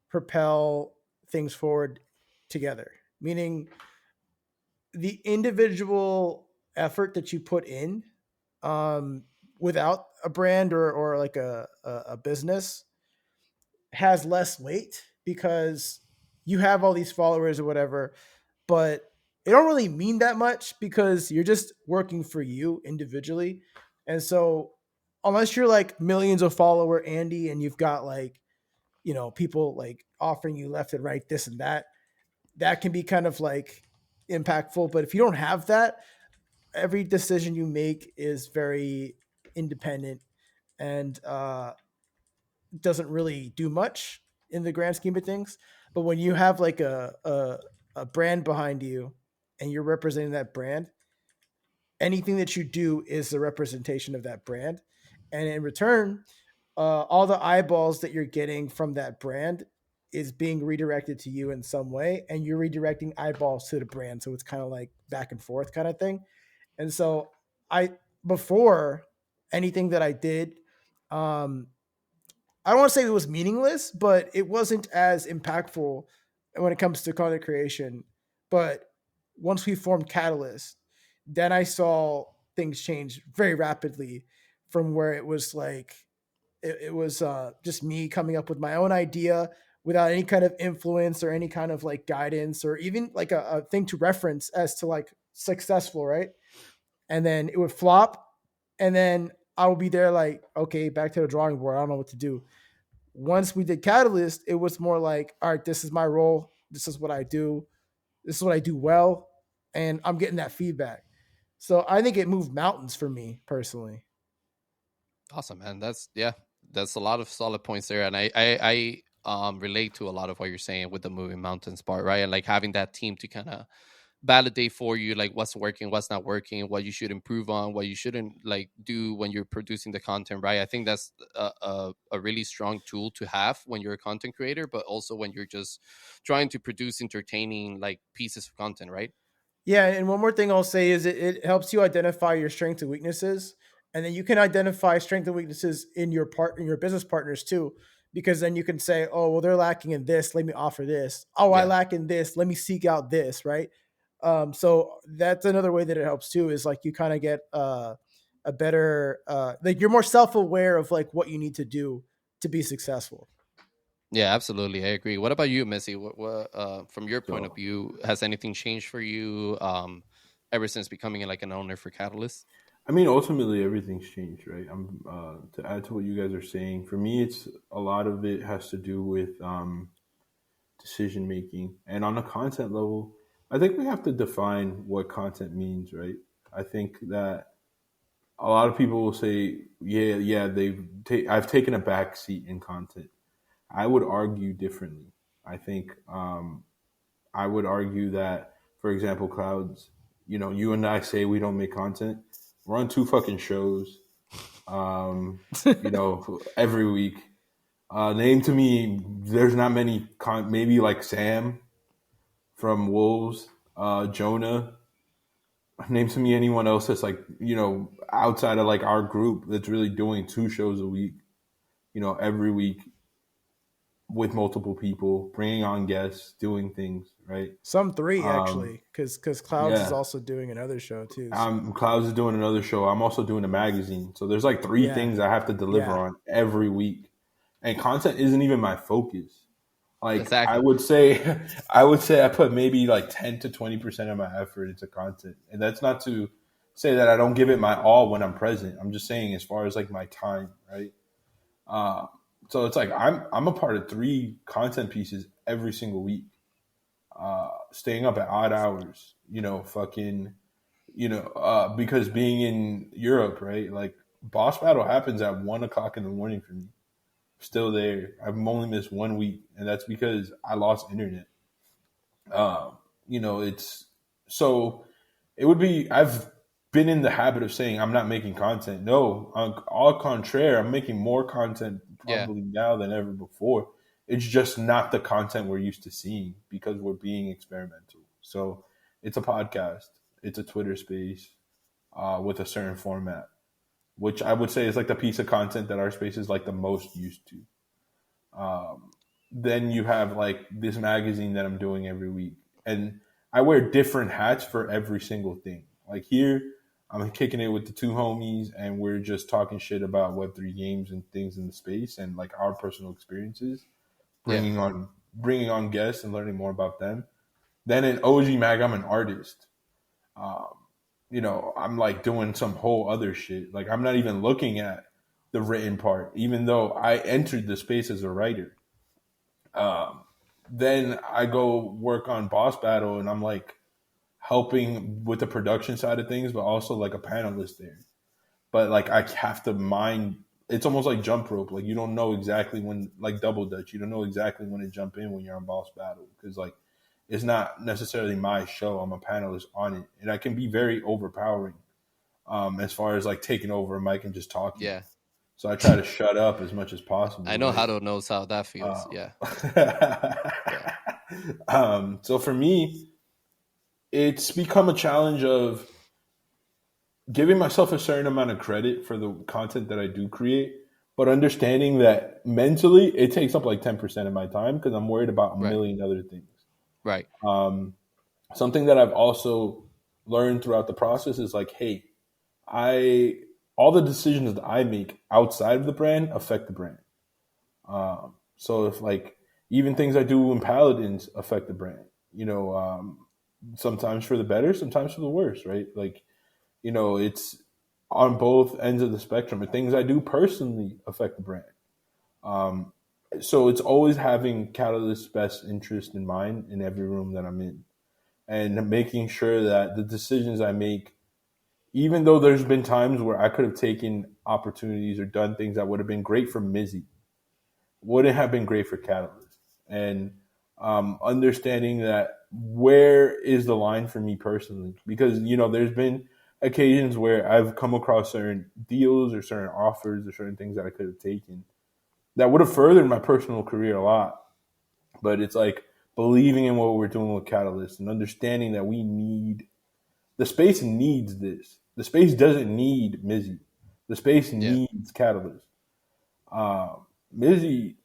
propel things forward together. Meaning, the individual effort that you put in, um, without a brand or like a business, has less weight because you have all these followers or whatever, but it don't really mean that much because you're just working for you individually. And so unless you're like millions of follower Andy and you've got like, people like offering you left and right this and that, that can be kind of like impactful. But if you don't have that, every decision you make is very independent and doesn't really do much in the grand scheme of things. But when you have like a brand behind you and you're representing that brand, anything that you do is the representation of that brand. And in return, all the eyeballs that you're getting from that brand is being redirected to you in some way, and you're redirecting eyeballs to the brand. So it's kind of like back and forth kind of thing. And so I, before anything that I did, um, I don't want to say it was meaningless, but it wasn't as impactful when it comes to content creation. But once we formed Catalyst, then I saw things change very rapidly from where it was like it was just me coming up with my own idea without any kind of influence or any kind of like guidance or even like a thing to reference as to like successful, right? And then it would flop, and then I would be there like, okay, back to the drawing board. I don't know what to do. Once we did Catalyst, it was more like, all right, this is my role. This is what I do. This is what I do well. And I'm getting that feedback. So I think it moved mountains for me personally. Awesome, man. That's a lot of solid points there, and I relate to a lot of what you're saying with the moving mountains part, right? And like having that team to kind of validate for you like what's working, what's not working, what you should improve on, what you shouldn't like do when you're producing the content, right? I think that's a really strong tool to have when you're a content creator, but also when you're just trying to produce entertaining like pieces of content, right? Yeah, and one more thing I'll say is it helps you identify your strengths and weaknesses, and then you can identify strengths and weaknesses in your business partners too, because then you can say, oh well, they're lacking in this, let me offer this. Oh, I Yeah. lack in this, let me seek out this, right? So that's another way that it helps too is like you kind of get a better like you're more self aware of like what you need to do to be successful. Yeah, absolutely. I agree. What about you, Missy? What from your point of So, view, has anything changed for you ever since becoming like an owner for Catalyst? I mean, ultimately, everything's changed, right? I'm to add to what you guys are saying. For me, it's a lot of it has to do with decision making, and on a content level, I think we have to define what content means, right? I think that a lot of people will say, yeah, I've taken a back seat in content. I would argue differently. I think I would argue that, for example, Clouds, you and I say we don't make content. We're on two fucking shows, every week. Name to me, there's not many, maybe like Sam from Wolves, Jonah. Name to me anyone else that's like, outside of like our group that's really doing two shows a week, every week with multiple people, bringing on guests, doing things, right? Some three Um, actually, because Clouds is yeah. also doing another show too. So Clouds is doing another show. I'm also doing a magazine. So there's like three yeah, things I have to deliver yeah. on every week. And content isn't even my focus. Like I Exactly. would say I put maybe like 10 to 20% of my effort into content. And that's not to say that I don't give it my all when I'm present. I'm just saying as far as like my time, right? Uh, so it's like I'm a part of three content pieces every single week. Staying up at odd hours, because being in Europe, right? Like boss battle happens at 1 o'clock in the morning for me. Still there. I've only missed 1 week, and that's because I lost internet. It's so it would be. I've been in the habit of saying I'm not making content. No, on au contraire, I'm making more content Yeah. probably now than ever before. It's just not the content we're used to seeing because we're being experimental. So it's a podcast, it's a Twitter space with a certain format. which I would say is like the piece of content that our space is like the most used to. Then you have like this magazine that I'm doing every week, and I wear different hats for every single thing. Like here, I'm kicking it with the two homies, and we're just talking shit about Web3 games and things in the space, and like our personal experiences, Yeah. bringing on guests and learning more about them. Then in OG Mag, I'm an artist. I'm like doing some whole other shit. Like I'm not even looking at the written part, even though I entered the space as a writer. Then I go work on Boss Battle, and I'm like helping with the production side of things, but also like a panelist there. But like I have to mind. It's almost like jump rope. Like you don't know exactly when, like double dutch. You don't know exactly when to jump in when you're on Boss Battle because like it's not necessarily my show. I'm a panelist on it, and I can be very overpowering as far as like taking over a mic and just talking. Yeah. So I try to shut up as much as I possible, know right? Hado knows how that feels. Um, Yeah. Yeah. so for me, it's become a challenge of giving myself a certain amount of credit for the content that I do create, but understanding that mentally it takes up like 10% of my time because I'm worried about a Right. million other things. Right. Something that I've also learned throughout the process is like, hey, I all the decisions that I make outside of the brand affect the brand. So if like even things I do in Paladins affect the brand, sometimes for the better, sometimes for the worse, right? Like, it's on both ends of the spectrum. And things I do personally affect the brand. So it's always having Catalyst's best interest in mind in every room that I'm in, and making sure that the decisions I make, even though there's been times where I could have taken opportunities or done things that would have been great for Mizzy, wouldn't have been great for Catalyst. And understanding that where is the line for me personally? Because, there's been occasions where I've come across certain deals or certain offers or certain things that I could have taken that would have furthered my personal career a lot. But it's like believing in what we're doing with Catalyst and understanding that the space needs this. The space doesn't need Mizzy. The space Yeah. needs Catalyst. Mizzy,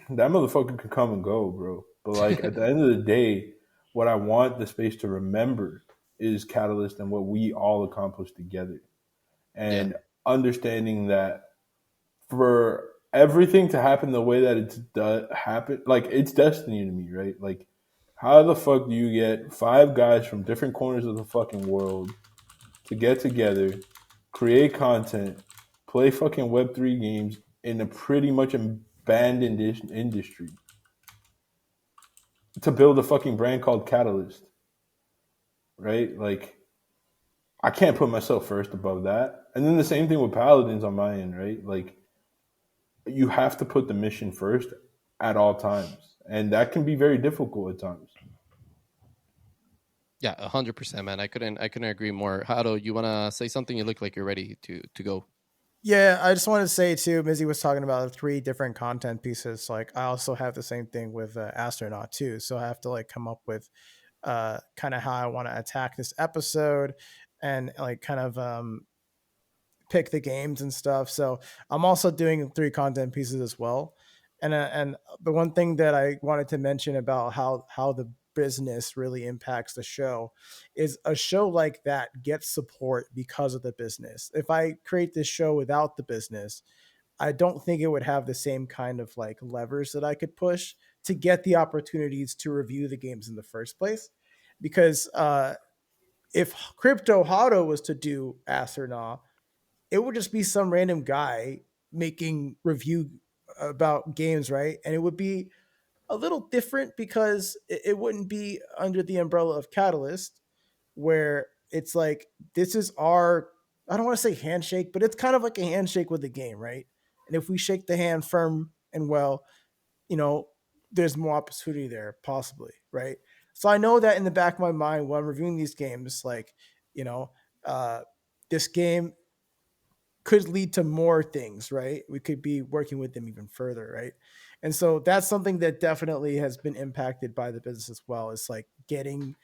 that motherfucker could come and go, bro. But like at the end of the day, what I want the space to remember is Catalyst and what we all accomplished together. Yeah. And understanding that for everything to happen the way that happen, like it's destiny to me, right? Like, how the fuck do you get five guys from different corners of the fucking world to get together, create content, play fucking Web3 games in a pretty much abandoned industry to build a fucking brand called Catalyst, right? Like, I can't put myself first above that. And then the same thing with Paladins on my end, right? Like, you have to put the mission first at all times. And that can be very difficult at times. Yeah. 100%, man. I couldn't agree more. Hado, you wanna say something? You look like you're ready to go. Yeah, I just wanted to say too, Mizzy was talking about three different content pieces. Like I also have the same thing with Astronaut too. So I have to like come up with kind of how I want to attack this episode and like kind of pick the games and stuff. So I'm also doing three content pieces as well. And the one thing that I wanted to mention about how the business really impacts the show is a show like that gets support because of the business. If I create this show without the business, I don't think it would have the same kind of like levers that I could push to get the opportunities to review the games in the first place. Because if Crypto Hado was to do Astronaut, it would just be some random guy making review about games, right? And it would be a little different because it wouldn't be under the umbrella of Catalyst, where it's like this is our, I don't want to say handshake, but it's kind of like a handshake with the game, right? And if we shake the hand firm and well, you know, there's more opportunity there, possibly, right? So I know that in the back of my mind when I'm reviewing these games, like, you know, uh, this game could lead to more things, right? We could be working with them even further, right? And so that's something that definitely has been impacted by the business as well. It's like getting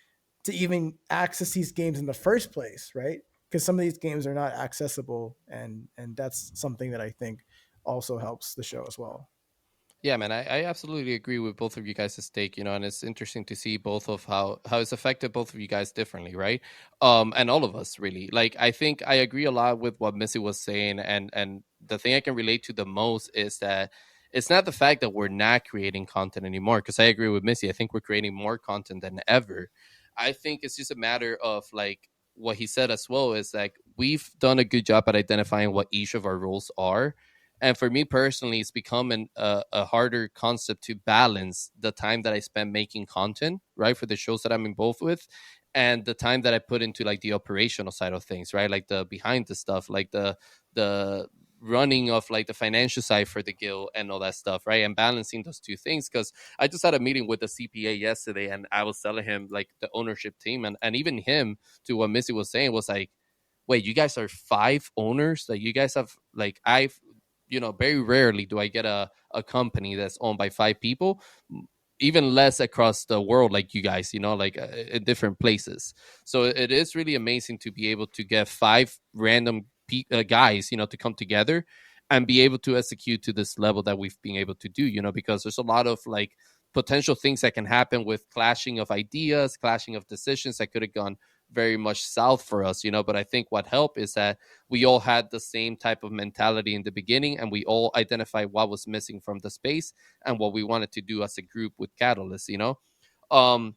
to even access these games in the first place, right? because some of these games are not accessible, and that's something that I think also helps the show as well. Yeah, man, I absolutely agree with both of you guys' take, and it's interesting to see both of how it's affected both of you guys differently, right? And all of us really. Like I think I agree a lot with what Missy was saying, and the thing I can relate to the most is that it's not the fact that we're not creating content anymore, because I agree with Missy. I think we're creating more content than ever. I think it's just a matter of like what he said as well is like we've done a good job at identifying what each of our roles are, and for me personally, it's become a harder concept to balance the time that I spend making content, right, for the shows that I'm involved with, and the time that I put into like the operational side of things, right, like the behind the stuff, like the running of like the financial side for the guild and all that stuff, right, and balancing those two things. Because I just had a meeting with the CPA yesterday, and I was telling him like the ownership team, and even him, to what Missy was saying, was like, wait, you guys are 5 owners? Like you guys have like I've very rarely do I get a company that's owned by 5 people, even less across the world like you guys, like in different places. So it is really amazing to be able to get 5 random guys, to come together and be able to execute to this level that we've been able to do, because there's a lot of like potential things that can happen with clashing of ideas, clashing of decisions that could have gone very much south for us, but I think what helped is that we all had the same type of mentality in the beginning, and we all identified what was missing from the space and what we wanted to do as a group with Catalyst. um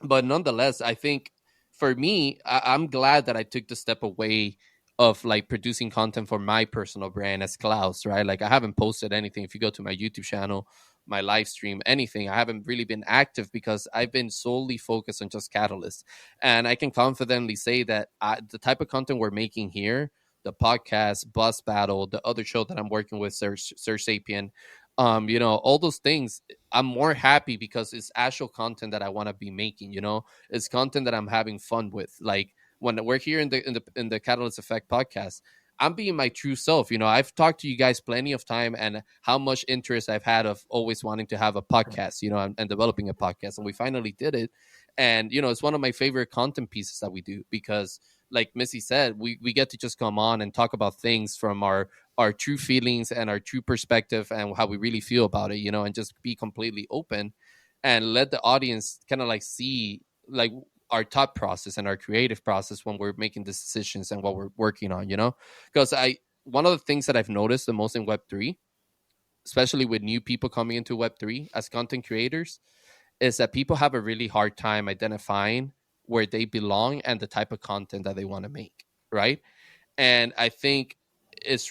but nonetheless, I think for me, I'm glad that I took the step away of like producing content for my personal brand as Klaus, right? Like I haven't posted anything. If you go to my YouTube channel, my live stream, anything, I haven't really been active because I've been solely focused on just Catalyst. And I can confidently say that the type of content we're making here, the podcast, Bus Battle, the other show that I'm working with, Sir Sapien, all those things, I'm more happy because it's actual content that I want to be making. It's content that I'm having fun with. Like when we're here in the Catalyst Effect podcast, I'm being my true self. I've talked to you guys plenty of time and how much interest I've had of always wanting to have a podcast, and developing a podcast, and we finally did it. And it's one of my favorite content pieces that we do because, like Missy said, we get to just come on and talk about things from our true feelings and our true perspective and how we really feel about it, and just be completely open and let the audience kind of like see like our thought process and our creative process when we're making these decisions and what we're working on, because one of the things that I've noticed the most in Web3, especially with new people coming into Web3 as content creators, is that people have a really hard time identifying where they belong and the type of content that they want to make, right? And I think it's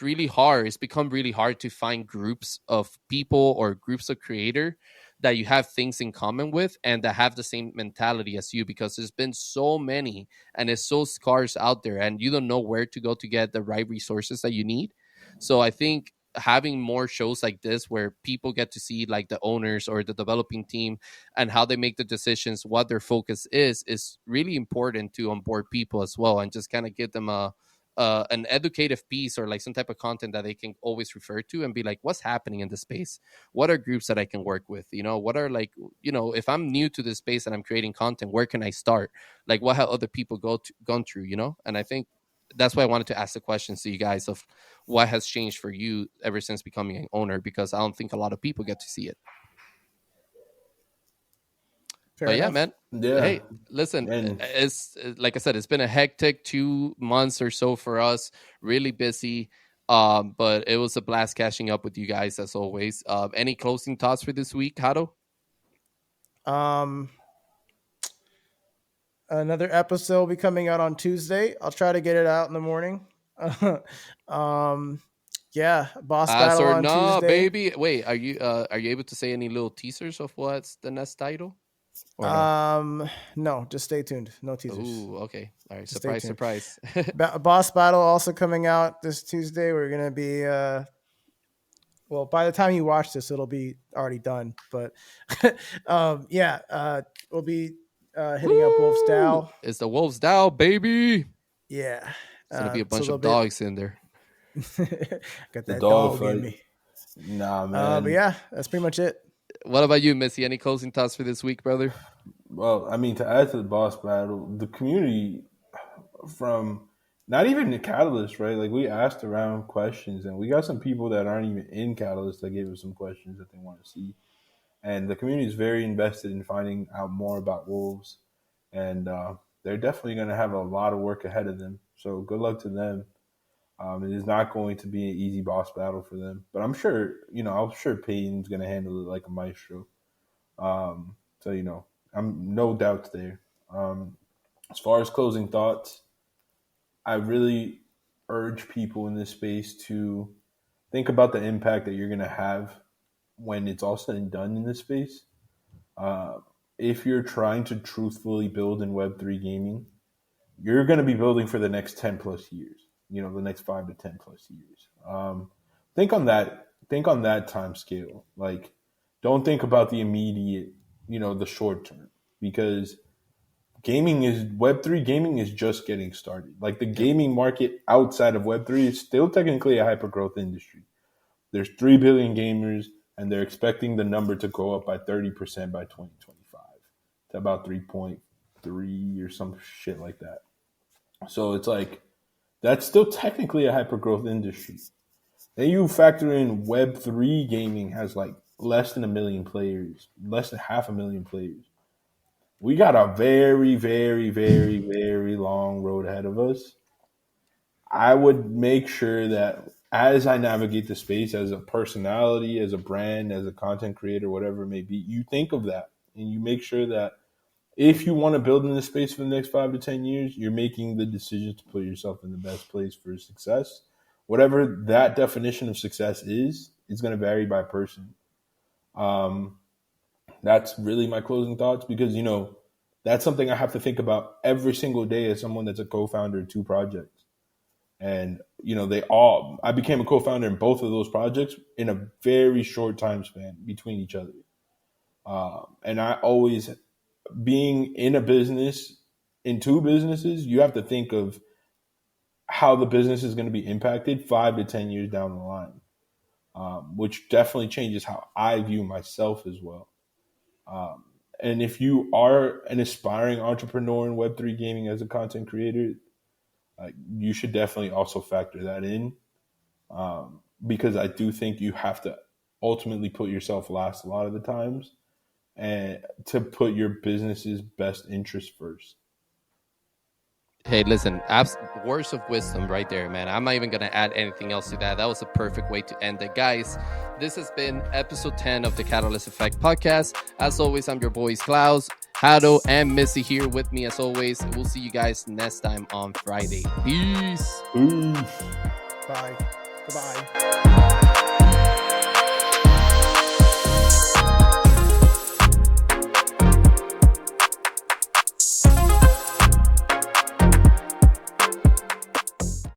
become really hard to find groups of people or groups of creator that you have things in common with and that have the same mentality as you, because there's been so many and it's so scarce out there and you don't know where to go to get the right resources that you need. So I think having more shows like this where people get to see like the owners or the developing team and how they make the decisions, what their focus is really important to onboard people as well, and just kind of give them an educative piece or like some type of content that they can always refer to and be like, what's happening in the space? What are groups that I can work with? What are like, if I'm new to this space and I'm creating content, where can I start? Like what have other people gone through, And I think that's why I wanted to ask the questions to you guys of what has changed for you ever since becoming an owner, because I don't think a lot of people get to see it. Fair But yeah, enough. man. Yeah, Hey, listen, and it's like I said, it's been a hectic 2 months or so for us, really busy. But it was a blast catching up with you guys as always. Any closing thoughts for this week, Hato? Um, Another episode will be coming out on Tuesday. I'll try to get it out in the morning. um, yeah, boss battle Or on nah, Tuesday. baby. Wait, are you able to say any little teasers of what's the next title? Or no? No, just stay tuned. No teasers. Ooh, okay. All right. Just stay Surprise, tuned. surprise. Boss battle also coming out this Tuesday. We're gonna be well, by the time you watch this, it'll be already done. But yeah, we'll be hitting up Wolf's Woo! Dow. It's the Wolves Dow, baby. Yeah. It's gonna be a So bunch they'll of be dogs in there. got the that dog dog in fight. me. Nah, But man. yeah, that's pretty much it. What about you, Missy? Any closing thoughts for this week, brother? Well, I mean, to add to the boss battle, the community from not even the Catalyst, right? Like we asked around questions, and we got some people that aren't even in Catalyst that gave us some questions that they want to see. And the community is very invested in finding out more about Wolves, and they're definitely going to have a lot of work ahead of them. So good luck to them. It is not going to be an easy boss battle for them, but I'm sure Payton's going to handle it like a maestro. So I'm no doubts there. As far as closing thoughts, I really urge people in this space to think about the impact that you're going to have when it's all said and done in this space. If you're trying to truthfully build in Web3 gaming, you're going to be building for the next 10 plus years, the next 5 to 10 plus years. Think on that time scale. Like, don't think about the immediate, the short term, because Web3 gaming is just getting started. Like, the gaming market outside of Web3 is still technically a hyper growth industry. There's 3 billion gamers, and they're expecting the number to go up by 30% by 2025 to about 3.3 or some shit like that. So it's like, that's still technically a hyper growth industry. Then you factor in Web3 gaming has like less than 1 million players, less than 500,000 players. We got a very, very, very, very long road ahead of us. I would make sure that as I navigate the space, as a personality, as a brand, as a content creator, whatever it may be, you think of that and you make sure that if you want to build in this space for the next 5 to 10 years, you're making the decision to put yourself in the best place for success. Whatever that definition of success is, it's going to vary by person. That's really my closing thoughts, because, that's something I have to think about every single day as someone that's a co-founder of 2 projects. And, I became a co-founder in both of those projects in a very short time span between each other. And I always, being in a business, in 2 businesses, you have to think of how the business is going to be impacted 5 to 10 years down the line, which definitely changes how I view myself as well. And if you are an aspiring entrepreneur in Web3 gaming as a content creator, you should definitely also factor that in, because I do think you have to ultimately put yourself last a lot of the times, and to put your business's best interest first. Hey, listen, words of wisdom right there, man. I'm not even going to add anything else to that. That was a perfect way to end it. Guys, this has been episode 10 of the Catalyst Effect podcast. As always, I'm your boys, Klaus, Hado, and Missy here with me as always. We'll see you guys next time on Friday. Peace. Bye. Goodbye.